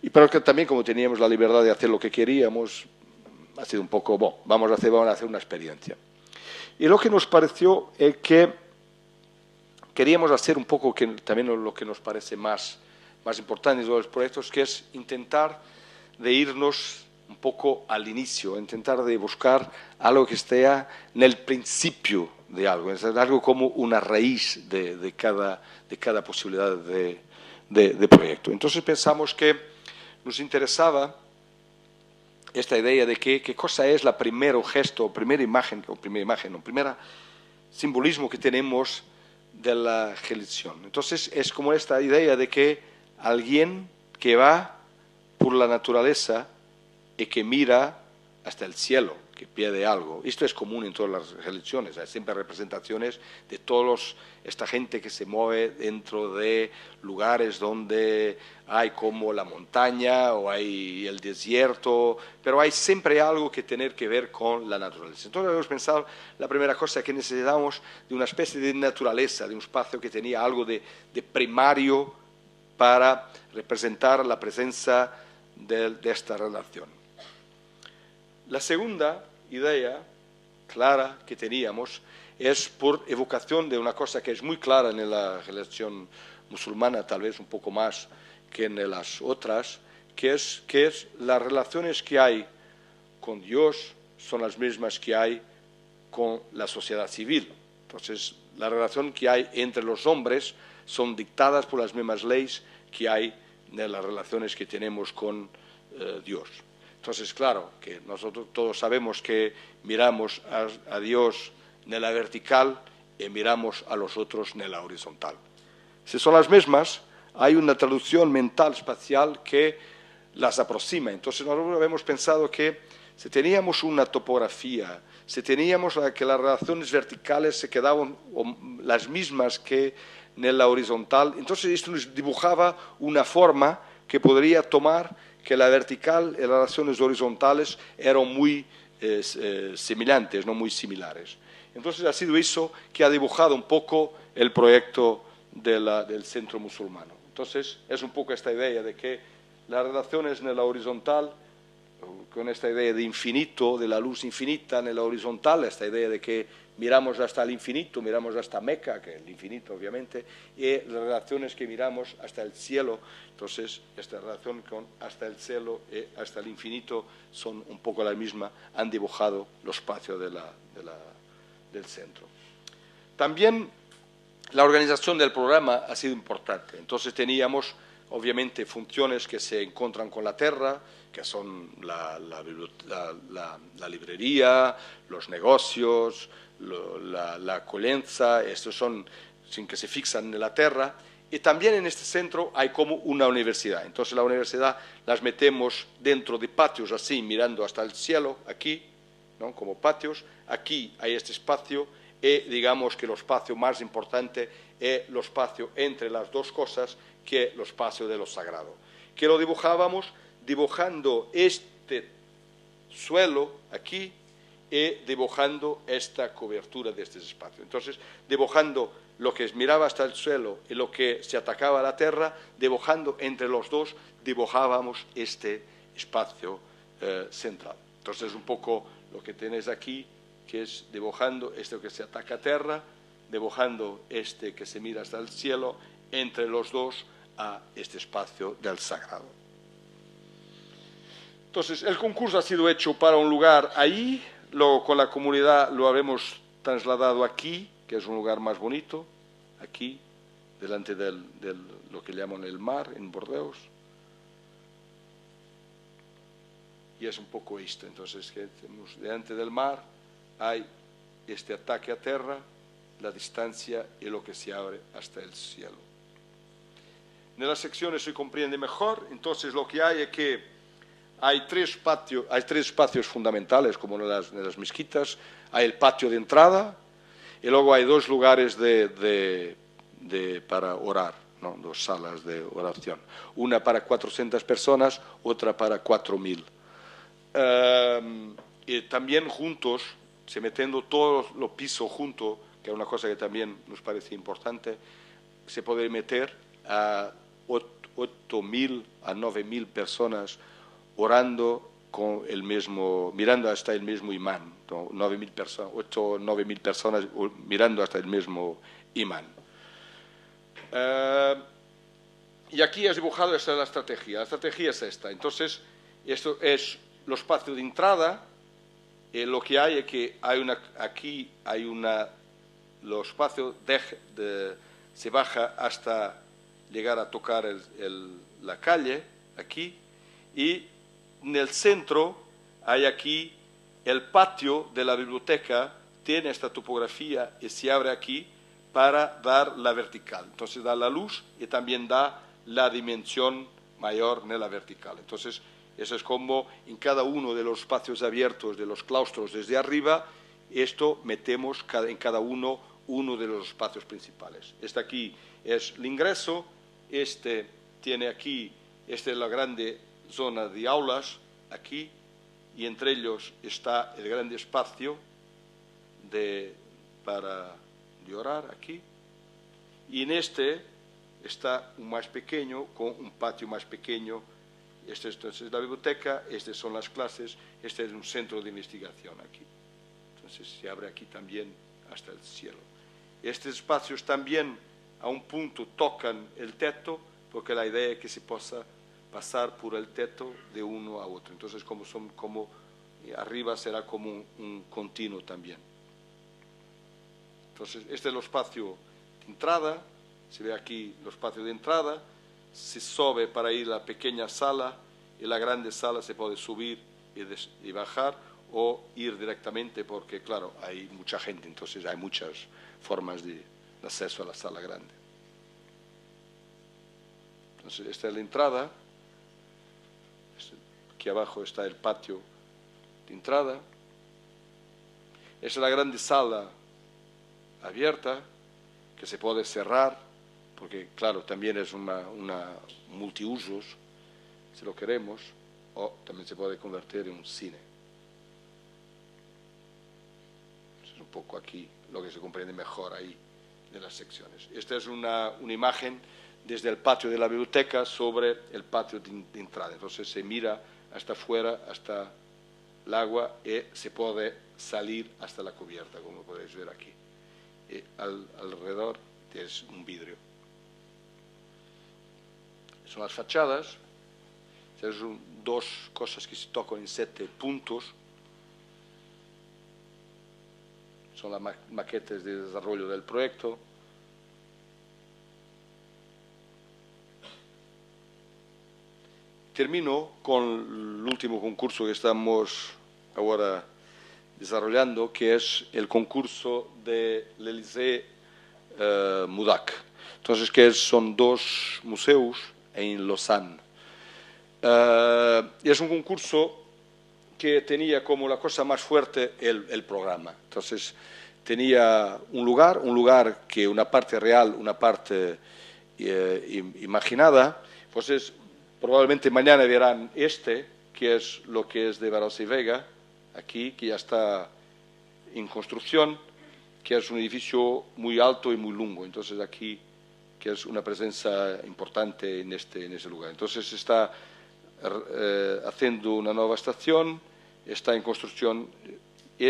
S2: Y pero que también, como teníamos la libertad de hacer lo que queríamos, ha sido un poco, bueno, vamos a hacer una experiencia. Y lo que nos pareció es que queríamos hacer un poco, que también lo que nos parece más importante de los proyectos, que es intentar de irnos un poco al inicio, intentar de buscar algo que esté en el principio de algo, es algo como una raíz de cada posibilidad de proyecto. Entonces pensamos que nos interesaba esta idea de qué cosa es la primera simbolismo que tenemos de la religión. Entonces es como esta idea de que alguien que va por la naturaleza y que mira hasta el cielo, que pierde algo. Esto es común en todas las religiones, hay siempre representaciones de esta gente que se mueve dentro de lugares donde hay como la montaña o hay el desierto, pero hay siempre algo que tener que ver con la naturaleza. Entonces hemos pensado, la primera cosa que necesitamos de una especie de naturaleza, de un espacio que tenía algo de primario para representar la presencia de esta relación. La segunda idea clara que teníamos es por evocación de una cosa que es muy clara en la religión musulmana, tal vez un poco más que en las otras, que es las relaciones que hay con Dios son las mismas que hay con la sociedad civil. Entonces, la relación que hay entre los hombres son dictadas por las mismas leyes que hay en las relaciones que tenemos con Dios. Entonces, claro, que nosotros todos sabemos que miramos a Dios en la vertical y miramos a los otros en la horizontal. Si son las mismas, hay una traducción mental espacial que las aproxima. Entonces, nosotros hemos pensado que si teníamos una topografía, si teníamos que las relaciones verticales se quedaban las mismas que en la horizontal, entonces esto nos dibujaba una forma que podría tomar que la vertical y las relaciones horizontales eran muy semejantes, no muy similares. Entonces ha sido eso que ha dibujado un poco el proyecto del centro musulmano. Entonces es un poco esta idea de que las relaciones en la horizontal, con esta idea de infinito, de la luz infinita en la horizontal, esta idea de que miramos hasta el infinito, miramos hasta Meca, que es el infinito obviamente, y las relaciones que miramos hasta el cielo. Entonces, esta relación con hasta el cielo y hasta el infinito son un poco la misma, han dibujado los espacios del centro. También la organización del programa ha sido importante. Entonces teníamos, obviamente, funciones que se encuentran con la tierra, que son la librería, los negocios, la colenza, estos son sin que se fixan en la tierra. Y también en este centro hay como una universidad. Entonces la universidad las metemos dentro de patios así, mirando hasta el cielo, aquí, ¿no? Como patios. Aquí hay este espacio y digamos que el espacio más importante es el espacio entre las dos cosas, que es el espacio de lo sagrado. Que lo dibujábamos dibujando este suelo aquí y dibujando esta cobertura de este espacio. Entonces, dibujando lo que miraba hasta el suelo y lo que se atacaba a la tierra, dibujando entre los dos, dibujábamos este espacio central. Entonces, un poco lo que tenéis aquí, que es dibujando este que se ataca a tierra, dibujando este que se mira hasta el cielo, entre los dos a este espacio del sagrado. Entonces, el concurso ha sido hecho para un lugar ahí, luego con la comunidad lo habremos trasladado aquí, que es un lugar más bonito, aquí, delante de lo que llaman el mar, en Bordeaux. Y es un poco esto, entonces, que tenemos delante del mar, hay este ataque a tierra, la distancia y lo que se abre hasta el cielo. En las secciones se comprende mejor, entonces lo que hay es que hay tres espacios fundamentales, como en las mezquitas. Hay el patio de entrada y luego hay dos lugares para orar, ¿no? Dos salas de oración. Una para 400 personas, otra para 4.000. Y también juntos, se metiendo todos los pisos juntos, que es una cosa que también nos parece importante, se puede meter a 8.000 a 9.000 personas orando con el mismo, mirando hasta el mismo imán, ¿no? 9.000 personas, 8 o 9.000 personas mirando hasta el mismo imán. Y aquí has dibujado esta es la estrategia. La estrategia es esta. Entonces, esto es los espacios de entrada. Lo que hay es que aquí hay los espacios se baja hasta llegar a tocar la calle, aquí, y en el centro hay aquí el patio de la biblioteca, tiene esta topografía y se abre aquí para dar la vertical. Entonces da la luz y también da la dimensión mayor en la vertical. Entonces, eso es como en cada uno de los espacios abiertos de los claustros desde arriba, esto metemos en cada uno de los espacios principales. Este aquí es el ingreso, este tiene aquí, esta es la grande zona de aulas, aquí, y entre ellos está el grande espacio para orar aquí, y en este está un más pequeño, con un patio más pequeño. Esta es la biblioteca, estas son las clases, este es un centro de investigación aquí. Entonces se abre aquí también hasta el cielo. Estos espacios también a un punto tocan el techo, porque la idea es que se pueda pasar por el techo de uno a otro. Entonces como arriba será como un continuo también. Entonces este es el espacio de entrada, se ve aquí el espacio de entrada, se sube para ir a la pequeña sala, y la grande sala se puede subir y bajar o ir directamente porque, claro, hay mucha gente, entonces hay muchas formas de acceso a la sala grande. Entonces, esta es la entrada. Aquí abajo está el patio de entrada. Esta es la grande sala abierta que se puede cerrar porque, claro, también es una multiusos, si lo queremos, o también se puede convertir en un cine. Es un poco aquí lo que se comprende mejor ahí de las secciones. Esta es una imagen desde el patio de la biblioteca sobre el patio de entrada. Entonces se mira hasta afuera, hasta el agua, y se puede salir hasta la cubierta, como podéis ver aquí. Y alrededor es un vidrio. Son las fachadas. Son dos cosas que se tocan en 7 puntos. Son las maquetas de desarrollo del proyecto. Termino con el último concurso que estamos ahora desarrollando, que es el concurso de l'Élysée Mudac. Entonces, son 2 museos en Lausanne. Y es un concurso que tenía como la cosa más fuerte el programa. Entonces, tenía un lugar que una parte real, una parte imaginada. Entonces, probablemente mañana verán que es lo que es de Barossa y Vega, aquí, que ya está en construcción, que es un edificio muy alto y muy largo. Entonces, aquí, que es una presencia importante en ese lugar. Entonces, está haciendo una nueva estación, está en construcción y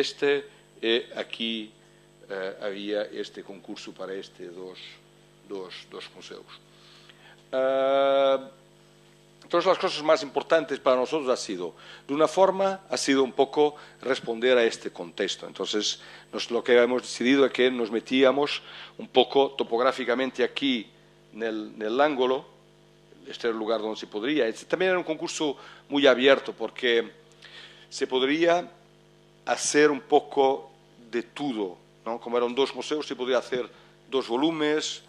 S2: aquí había este concurso para dos museos. Entonces, las cosas más importantes para nosotros de una forma, ha sido un poco responder a este contexto. Entonces, lo que hemos decidido es que nos metíamos un poco topográficamente aquí en el ángulo. Este es el lugar donde se podría. También era un concurso muy abierto porque se podría hacer un poco de todo, ¿no? Como eran 2 museos, se podría hacer 2 volúmenes,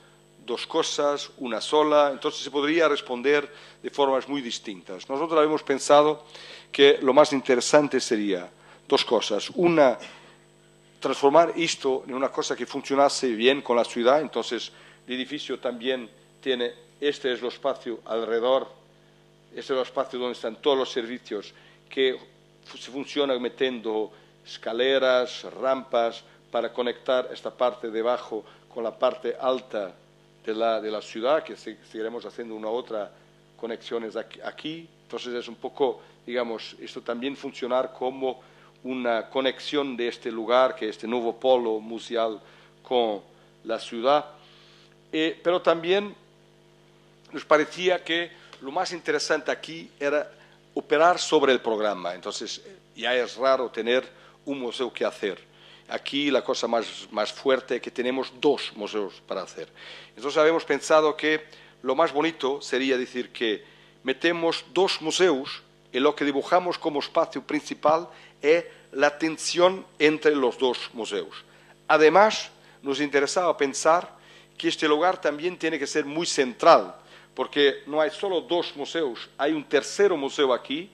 S2: 2 cosas, una sola. Entonces se podría responder de formas muy distintas. Nosotros habíamos pensado que lo más interesante sería 2 cosas. Una, transformar esto en una cosa que funcionase bien con la ciudad. Entonces el edificio también tiene... Este es el espacio alrededor, este es el espacio donde están todos los servicios que se funcionan metiendo escaleras, rampas para conectar esta parte de abajo con la parte alta de la ciudad, que seguiremos haciendo una otra conexiones aquí. Entonces es un poco, digamos, esto también funcionar como una conexión de este lugar, que es este nuevo polo museal con la ciudad, pero también nos parecía que lo más interesante aquí era operar sobre el programa. Entonces, ya es raro tener un museo que hacer. Aquí la cosa más fuerte es que tenemos 2 museos para hacer. Entonces, habíamos pensado que lo más bonito sería decir que metemos 2 museos y lo que dibujamos como espacio principal es la tensión entre los 2 museos. Además, nos interesaba pensar que este lugar también tiene que ser muy central, porque no hay solo dos museos, hay un tercero museo aquí,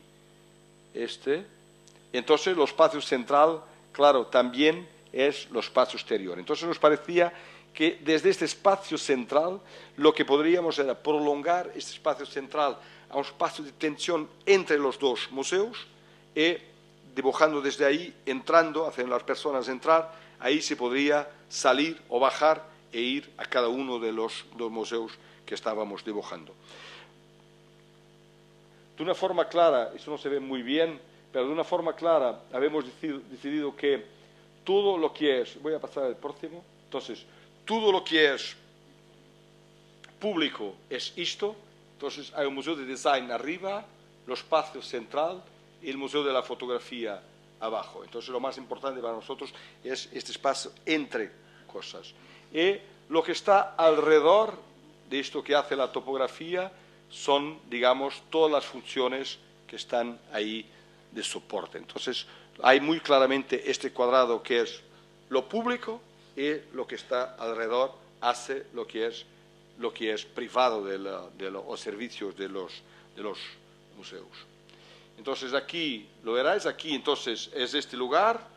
S2: entonces el espacio central, claro, también es el espacio exterior. Entonces nos parecía que desde este espacio central lo que podríamos era prolongar este espacio central a un espacio de tensión entre los dos museos y dibujando desde ahí, entrando, haciendo a las personas entrar, ahí se podría salir o bajar e ir a cada uno de los dos museos que estábamos dibujando. De una forma clara, eso no se ve muy bien, pero de una forma clara habíamos decidido que todo lo que es, voy a pasar al próximo, entonces, todo lo que es público es esto, entonces hay un museo de design arriba, el espacio central y el museo de la fotografía abajo. Entonces lo más importante para nosotros es este espacio entre cosas. Y lo que está alrededor de esto que hace la topografía son, digamos, todas las funciones que están ahí de soporte. Entonces hay muy claramente este cuadrado que es lo público y lo que está alrededor hace lo que es privado de los servicios de los museos. Entonces aquí, lo veráis aquí, entonces es este lugar,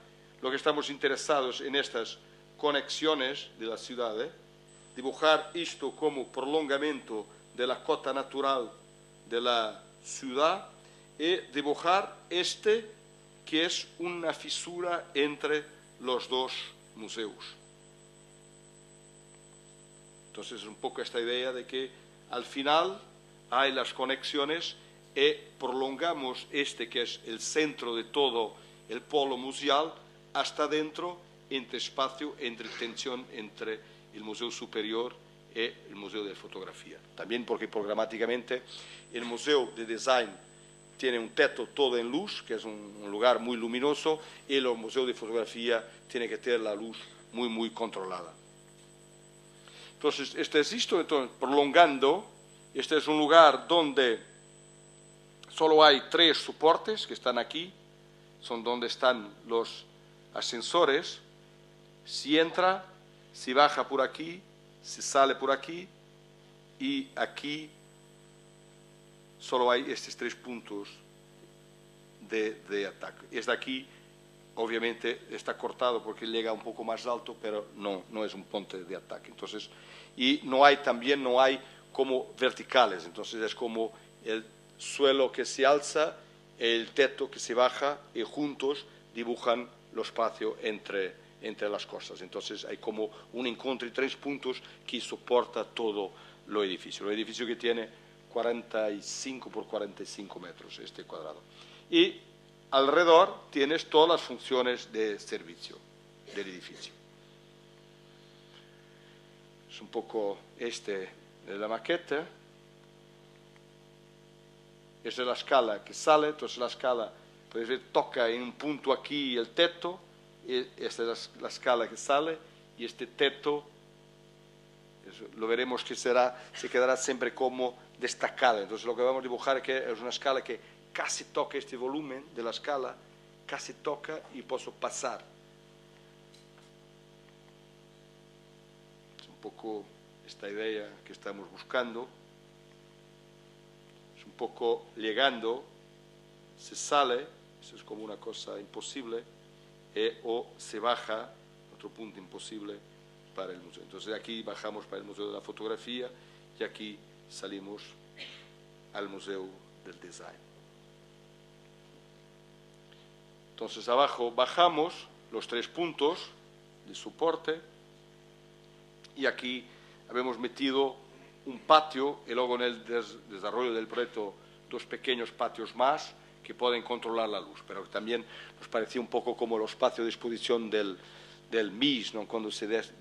S2: lo que estamos interesados en estas conexiones de la ciudad, dibujar esto como prolongamiento de la cota natural de la ciudad y dibujar que es una fisura entre los dos museos. Entonces es un poco esta idea de que al final hay las conexiones y prolongamos que es el centro de todo el polo museal hasta dentro, entre espacio, entre tensión entre el Museo Superior y el Museo de Fotografía. También porque programáticamente el Museo de Design tiene un teto todo en luz, que es un lugar muy luminoso, y el Museo de Fotografía tiene que tener la luz muy, muy controlada. Entonces, este es esto, entonces, prolongando, este es un lugar donde solo hay 3 soportes que están aquí, son donde están los ascensores, si entra, si baja por aquí, si sale por aquí, y aquí solo hay estos 3 puntos de ataque. Este aquí, obviamente, está cortado porque llega un poco más alto, pero no es un punto de ataque. Entonces, y no hay como verticales, entonces es como el suelo que se alza, el teto que se baja y juntos dibujan el espacio entre las cosas. Entonces hay como un encuentro y 3 puntos que soporta todo el edificio. El edificio que tiene 45 por 45 metros, este cuadrado. Y alrededor tienes todas las funciones de servicio del edificio. Es un poco de la maqueta. Esa es la escala que sale, entonces la escala, puedes ver, toca en un punto aquí el teto, y esta es la escala que sale, y este teto, lo veremos que se quedará siempre como destacado. Entonces lo que vamos a dibujar es una escala que casi toca este volumen de la escala, casi toca y puedo pasar. Es un poco esta idea que estamos buscando. Es un poco llegando, se sale, eso es como una cosa imposible, o se baja, otro punto imposible para el museo. Entonces aquí bajamos para el Museo de la Fotografía y aquí salimos al Museo del Design. Entonces abajo bajamos los 3 puntos de soporte y aquí habíamos metido un patio y luego en el desarrollo del proyecto 2 pequeños patios más que pueden controlar la luz, pero también nos parecía un poco como el espacio de exposición del MIS, ¿no? Cuando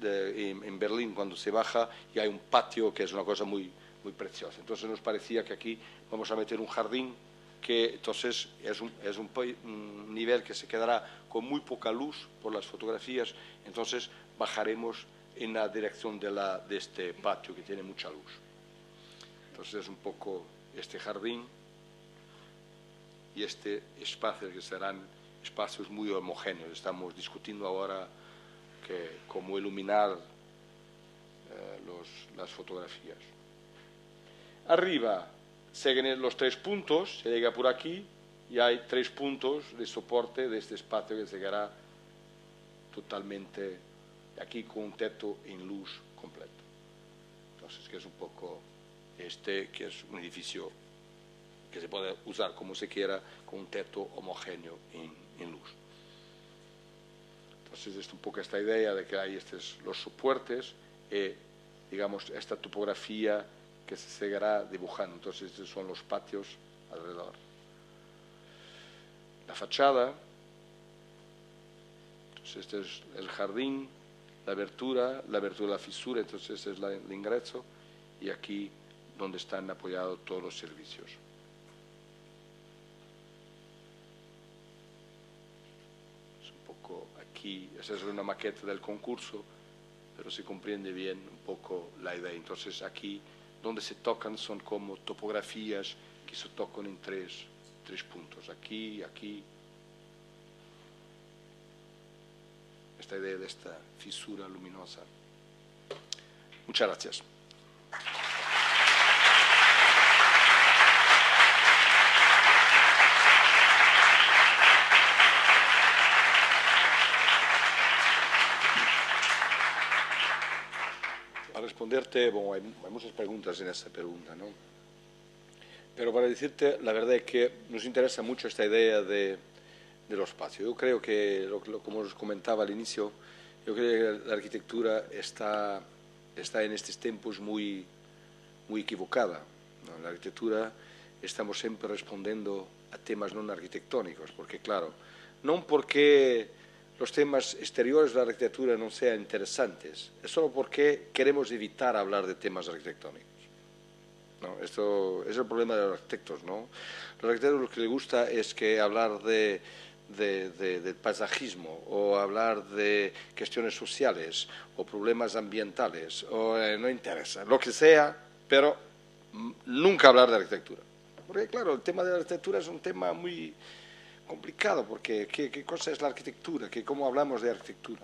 S2: en Berlín, cuando se baja y hay un patio que es una cosa muy, muy preciosa. Entonces nos parecía que aquí vamos a meter un jardín que entonces es un nivel que se quedará con muy poca luz por las fotografías, entonces bajaremos en la dirección de este patio que tiene mucha luz. Entonces es un poco este jardín y este espacio que serán espacios muy homogéneos. Estamos discutiendo ahora cómo iluminar las fotografías. Arriba siguen los 3 puntos, se llega por aquí y hay 3 puntos de soporte de este espacio que llegará totalmente aquí con un techo en luz completo. Entonces, que es un poco que es un edificio que se puede usar como se quiera, con un techo homogéneo en luz. Entonces, es un poco esta idea de que hay los soportes y, digamos, esta topografía que se seguirá dibujando. Entonces, estos son los patios alrededor. La fachada, entonces este es el jardín, la abertura, la fisura, entonces este es el ingreso, y aquí donde están apoyados todos los servicios. Es un poco aquí, esa es una maqueta del concurso, pero se comprende bien un poco la idea. Entonces aquí donde se tocan son como topografías que se tocan en tres puntos, aquí, aquí. Esta idea de esta fisura luminosa. Muchas gracias. Para responderte, bueno, hay muchas preguntas en esta pregunta, ¿no? Pero para decirte, la verdad es que nos interesa mucho esta idea de los espacios. Yo creo que, como os comentaba al inicio, yo creo que la arquitectura está en estos tiempos muy equivocada, ¿no? La arquitectura estamos siempre respondiendo a temas no arquitectónicos, porque claro, no porque los temas exteriores de la arquitectura no sean interesantes, es solo porque queremos evitar hablar de temas arquitectónicos. ¿No? Esto es el problema de los arquitectos, ¿no? Los arquitectos lo que les gusta es que hablar del paisajismo o hablar de cuestiones sociales o problemas ambientales, o no interesa, lo que sea, pero nunca hablar de arquitectura. Porque claro, el tema de la arquitectura es un tema muy complicado, porque ¿qué cosa es la arquitectura? ¿Cómo hablamos de arquitectura?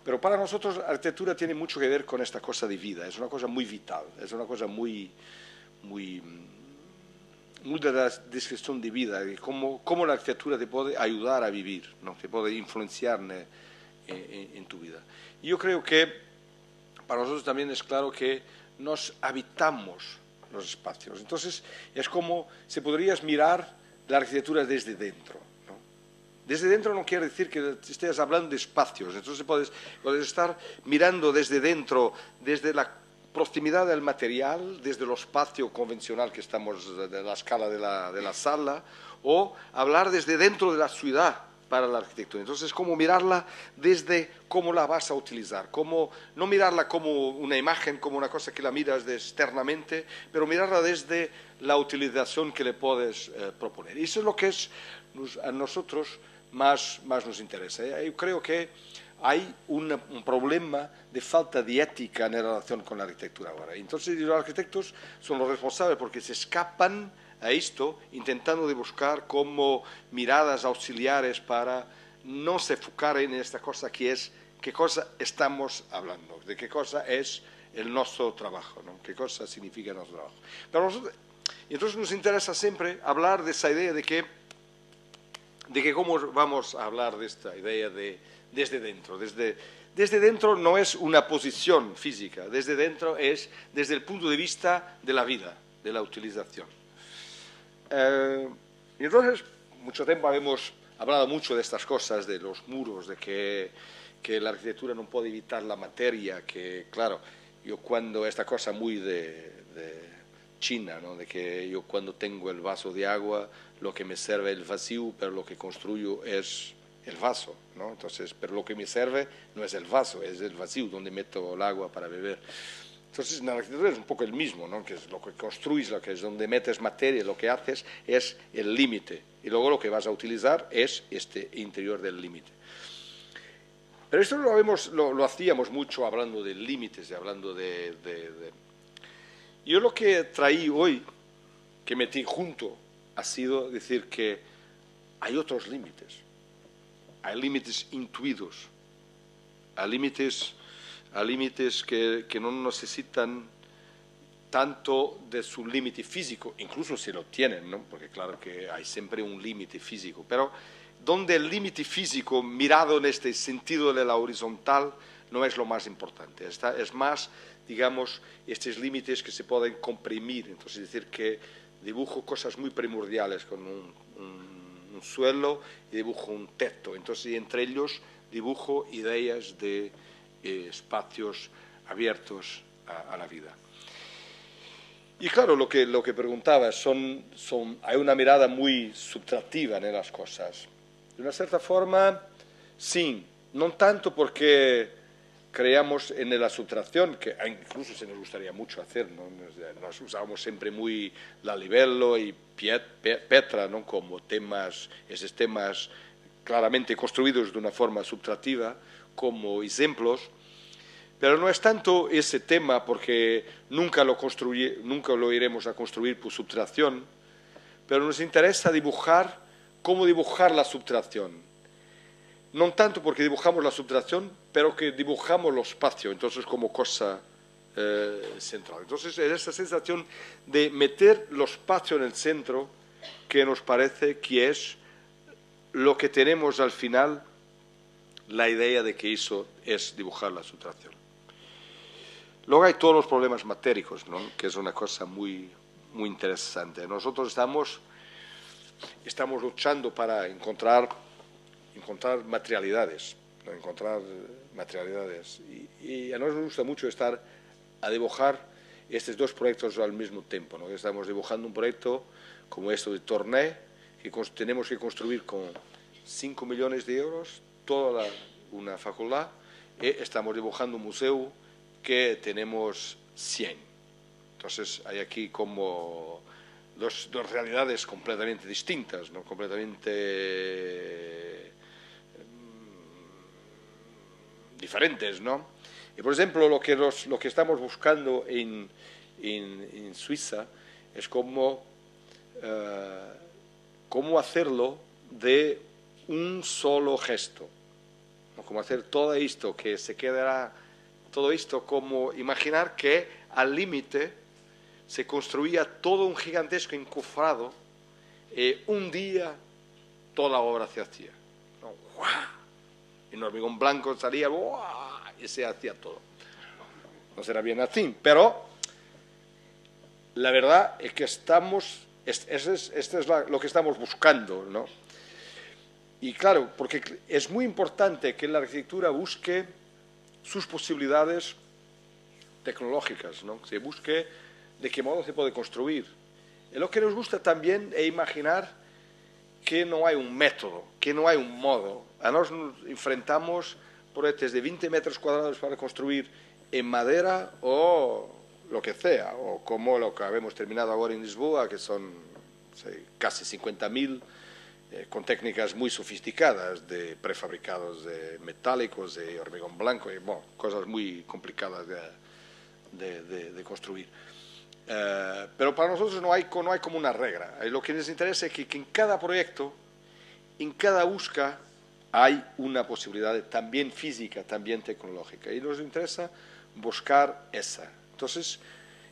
S2: Pero para nosotros la arquitectura tiene mucho que ver con esta cosa de vida, es una cosa muy vital, es una cosa muy de la descripción de vida, de cómo la arquitectura te puede ayudar a vivir, ¿no? Te puede influenciar en tu vida. Y yo creo que para nosotros también es claro que nos habitamos los espacios. Entonces es como si podrías mirar la arquitectura desde dentro, ¿no? Desde dentro no quiere decir que estés hablando de espacios, entonces puedes estar mirando desde dentro, desde la proximidad del material, desde el espacio convencional que estamos, de la escala de la sala, o hablar desde dentro de la ciudad para la arquitectura. Entonces, cómo mirarla desde cómo la vas a utilizar, no mirarla como una imagen, como una cosa que la miras externamente, pero mirarla desde la utilización que le puedes proponer. Y eso es lo que a nosotros más nos interesa. Yo creo que hay un problema de falta de ética en relación con la arquitectura ahora. Entonces los arquitectos son los responsables porque se escapan a esto intentando de buscar como miradas auxiliares para no se enfocar en esta cosa que es qué cosa estamos hablando, de qué cosa es el nuestro trabajo, ¿no? Qué cosa significa nuestro trabajo. Pero entonces nos interesa siempre hablar de esa idea de que cómo vamos a hablar de esta idea de desde dentro. Desde dentro no es una posición física, desde dentro es desde el punto de vista de la vida, de la utilización. Y entonces, mucho tiempo hemos hablado mucho de estas cosas, de los muros, de que la arquitectura no puede evitar la materia, que claro, yo cuando esta cosa muy de China, ¿no? De que yo cuando tengo el vaso de agua, lo que me sirve es el vacío, pero lo que construyo es el vaso, ¿no? Entonces, pero lo que me sirve no es el vaso, es el vacío donde meto el agua para beber. Entonces, en la arquitectura es un poco el mismo, ¿no? Que es lo que construyes, lo que es donde metes materia, lo que haces es el límite. Y luego lo que vas a utilizar es este interior del límite. Pero esto lo hacíamos mucho hablando de límites, hablando Yo lo que traí hoy, que metí junto, ha sido decir que hay otros límites. Hay límites intuidos, hay límites que no necesitan tanto de su límite físico, incluso si lo tienen, ¿no? Porque claro que hay siempre un límite físico, pero donde el límite físico mirado en este sentido de la horizontal no es lo más importante, es más, digamos, estos límites que se pueden comprimir, entonces es decir que dibujo cosas muy primordiales con un suelo y dibujo un techo, entonces entre ellos dibujo ideas de espacios abiertos a la vida. Y claro, lo que preguntaba, hay una mirada muy subtractiva en las cosas. De una cierta forma, sí, no tanto porque creamos en la subtracción, que incluso se nos gustaría mucho hacer, ¿no? Nos usamos siempre muy la Livello y Petra, ¿no? Como temas, esos temas claramente construidos de una forma subtractiva, como ejemplos. Pero no es tanto ese tema, porque nunca lo iremos a construir por subtracción, pero nos interesa dibujar cómo dibujar la subtracción. No tanto porque dibujamos la subtracción, pero que dibujamos los espacios, entonces como cosa central. Entonces es esa sensación de meter los espacios en el centro que nos parece que es lo que tenemos al final, la idea de que eso es dibujar la subtracción. Luego hay todos los problemas matéricos, ¿no? Que es una cosa muy, muy interesante. Nosotros estamos luchando para encontrar materialidades, ¿no? Y a nosotros nos gusta mucho estar a dibujar estos dos proyectos al mismo tiempo, ¿no? Estamos dibujando un proyecto como esto de Tournai, que tenemos que construir con 5 millones de euros, toda una facultad, y estamos dibujando un museo que tenemos 100. Entonces hay aquí como dos realidades completamente distintas, ¿no? Completamente diferentes, ¿no? Y por ejemplo, lo que estamos buscando en Suiza es cómo hacerlo de un solo gesto, ¿no? Cómo hacer todo esto que se quedará. Todo esto como imaginar que al límite se construía todo un gigantesco encofrado y un día toda la obra se hacía, ¿no? Y el hormigón blanco salía y se hacía todo. No será bien así, pero la verdad es que esto es lo que estamos buscando, ¿no? Y claro, porque es muy importante que la arquitectura busque sus posibilidades tecnológicas, ¿no? Se busque de qué modo se puede construir. Y lo que nos gusta también es imaginar que no hay un método, que no hay un modo. A nosotros nos enfrentamos proyectos de 20 metros cuadrados para construir en madera o lo que sea, o como lo que hemos terminado ahora en Lisboa, que son casi 50.000, con técnicas muy sofisticadas de prefabricados de metálicos, de hormigón blanco, y bueno, cosas muy complicadas de construir. Pero para nosotros no hay como una regla. Lo que nos interesa es que en cada proyecto, en cada búsqueda, hay una posibilidad también física, también tecnológica. Y nos interesa buscar esa. Entonces,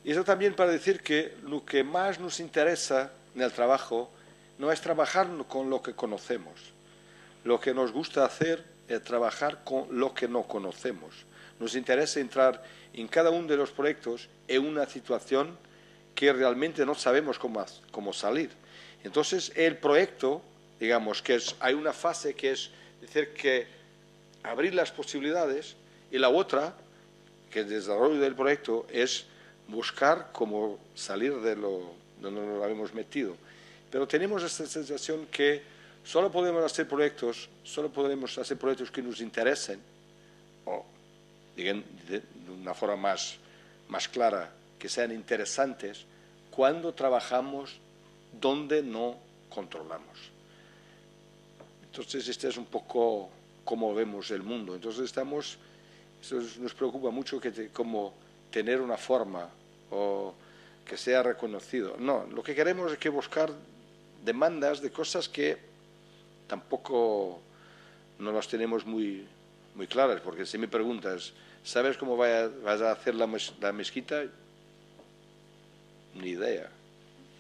S2: eso también para decir que lo que más nos interesa en el trabajo no es trabajar con lo que conocemos. Lo que nos gusta hacer es trabajar con lo que no conocemos. Nos interesa entrar en cada uno de los proyectos en una situación que realmente no sabemos cómo salir. Entonces, el proyecto, digamos, hay una fase que es decir que abrir las posibilidades, y la otra, que el desarrollo del proyecto, es buscar cómo salir de donde nos habíamos metido. Pero tenemos esta sensación que solo podemos hacer proyectos que nos interesen, o digan de una forma más clara, que sean interesantes, cuando trabajamos donde no controlamos. Entonces, este es un poco cómo vemos el mundo. Entonces, eso nos preocupa mucho como tener una forma o que sea reconocido. No, lo que queremos es que buscar demandas de cosas que tampoco no las tenemos muy claras, porque si me preguntas, ¿sabes cómo vas a hacer la mezquita? Ni idea.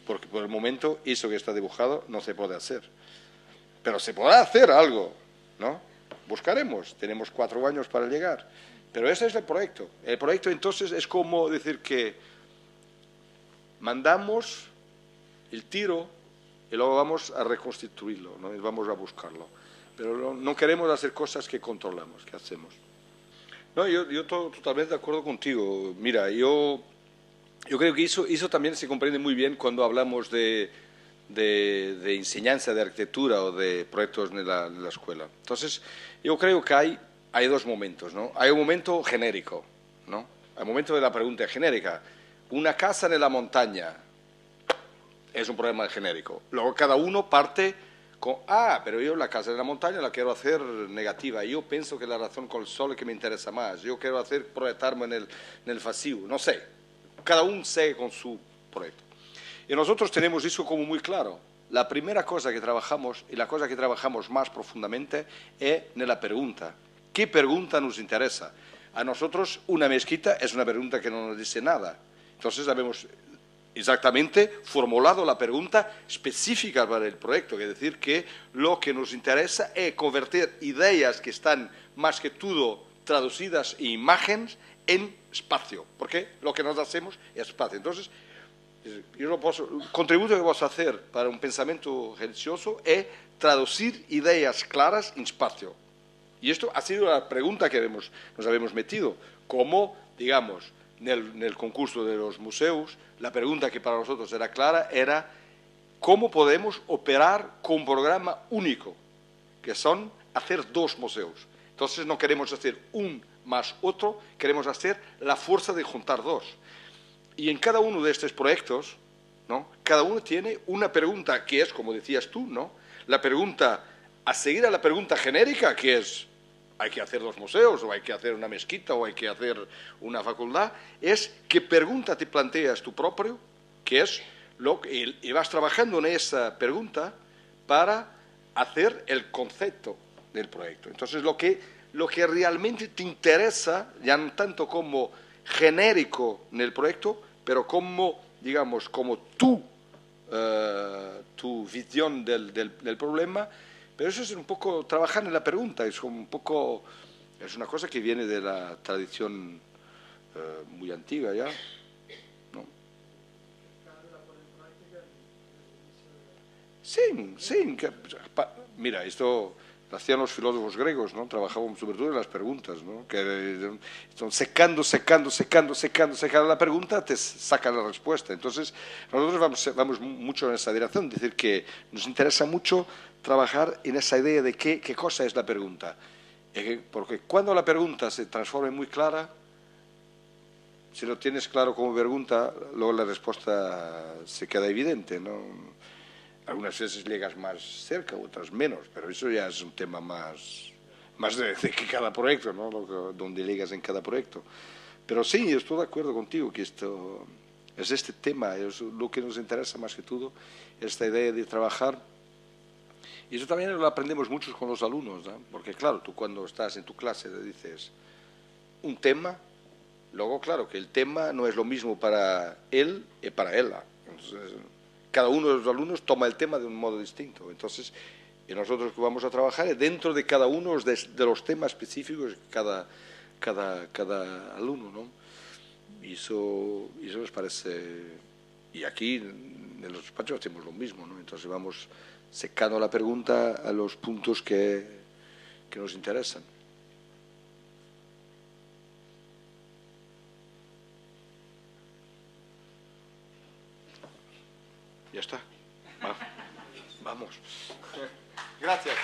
S2: Porque por el momento eso que está dibujado no se puede hacer. Pero se podrá hacer algo, ¿no? Buscaremos, tenemos 4 años para llegar. Pero ese es el proyecto. El proyecto entonces es como decir que mandamos el tiro y luego vamos a reconstituirlo, ¿no? Y vamos a buscarlo. Pero no queremos hacer cosas que controlamos, que hacemos. No, yo totalmente de acuerdo contigo. Mira, yo creo que eso también se comprende muy bien cuando hablamos de enseñanza de arquitectura o de proyectos en la escuela. Entonces, yo creo que hay 2 momentos, ¿no? Hay un momento genérico, ¿no? Hay un momento de la pregunta genérica. Una casa en la montaña es un problema genérico. Luego cada uno parte con, pero yo la casa en la montaña la quiero hacer negativa. Yo pienso que la razón con el sol es que me interesa más. Yo quiero proyectarme en el vacío. No sé. Cada uno sigue con su proyecto. Y nosotros tenemos eso como muy claro. La primera cosa que trabajamos, y la cosa que trabajamos más profundamente, es en la pregunta. ¿Qué pregunta nos interesa? A nosotros una mezquita es una pregunta que no nos dice nada. Entonces habemos exactamente formulado la pregunta específica para el proyecto, es decir, que lo que nos interesa es convertir ideas que están más que todo traducidas en imágenes en espacio, porque lo que nos hacemos es espacio. Entonces, el contributo que vamos a hacer para un pensamiento religioso es traducir ideas claras en espacio. Y esto ha sido la pregunta que nos habíamos metido, como, digamos, en el concurso de los museos, la pregunta que para nosotros era clara era cómo podemos operar con un programa único, que son hacer 2 museos. Entonces no queremos hacer un más otro, queremos hacer la fuerza de juntar 2. Y en cada uno de estos proyectos, ¿no? Cada uno tiene una pregunta que es, como decías tú, ¿no? La pregunta, a seguir a la pregunta genérica, que es, hay que hacer 2 museos, o hay que hacer una mezquita, o hay que hacer una facultad, es qué pregunta te planteas tú propio, que es lo que, y vas trabajando en esa pregunta para hacer el concepto del proyecto. Entonces, lo que realmente te interesa, ya no tanto como genérico en el proyecto, pero como, digamos, como tu visión del problema. Pero eso es un poco trabajar en la pregunta, es un poco, es una cosa que viene de la tradición muy antigua ya, ¿no? Sí, sí. Mira, esto lo hacían los filósofos griegos, ¿no? Trabajaban sobre todo en las preguntas, ¿no? Que secando la pregunta, te sacan la respuesta. Entonces, nosotros vamos mucho en esa dirección, es decir, que nos interesa mucho trabajar en esa idea de qué cosa es la pregunta. Porque cuando la pregunta se transforma muy clara, si lo tienes claro como pregunta, luego la respuesta se queda evidente, ¿no? Algunas veces llegas más cerca, otras menos, pero eso ya es un tema más de que cada proyecto, ¿no? Donde llegas en cada proyecto. Pero sí, estoy de acuerdo contigo que esto es este tema, es lo que nos interesa más que todo, esta idea de trabajar. Y eso también lo aprendemos mucho con los alumnos, ¿no? Porque claro, tú cuando estás en tu clase le dices un tema, luego claro que el tema no es lo mismo para él y para ella. Entonces, cada uno de los alumnos toma el tema de un modo distinto. Entonces, y nosotros que vamos a trabajar es dentro de cada uno de los temas específicos de cada alumno, ¿no? Y eso nos parece... Y aquí en los despachos hacemos lo mismo, ¿no? Entonces vamos secando la pregunta a los puntos que nos interesan. Ya está. Vamos. Gracias.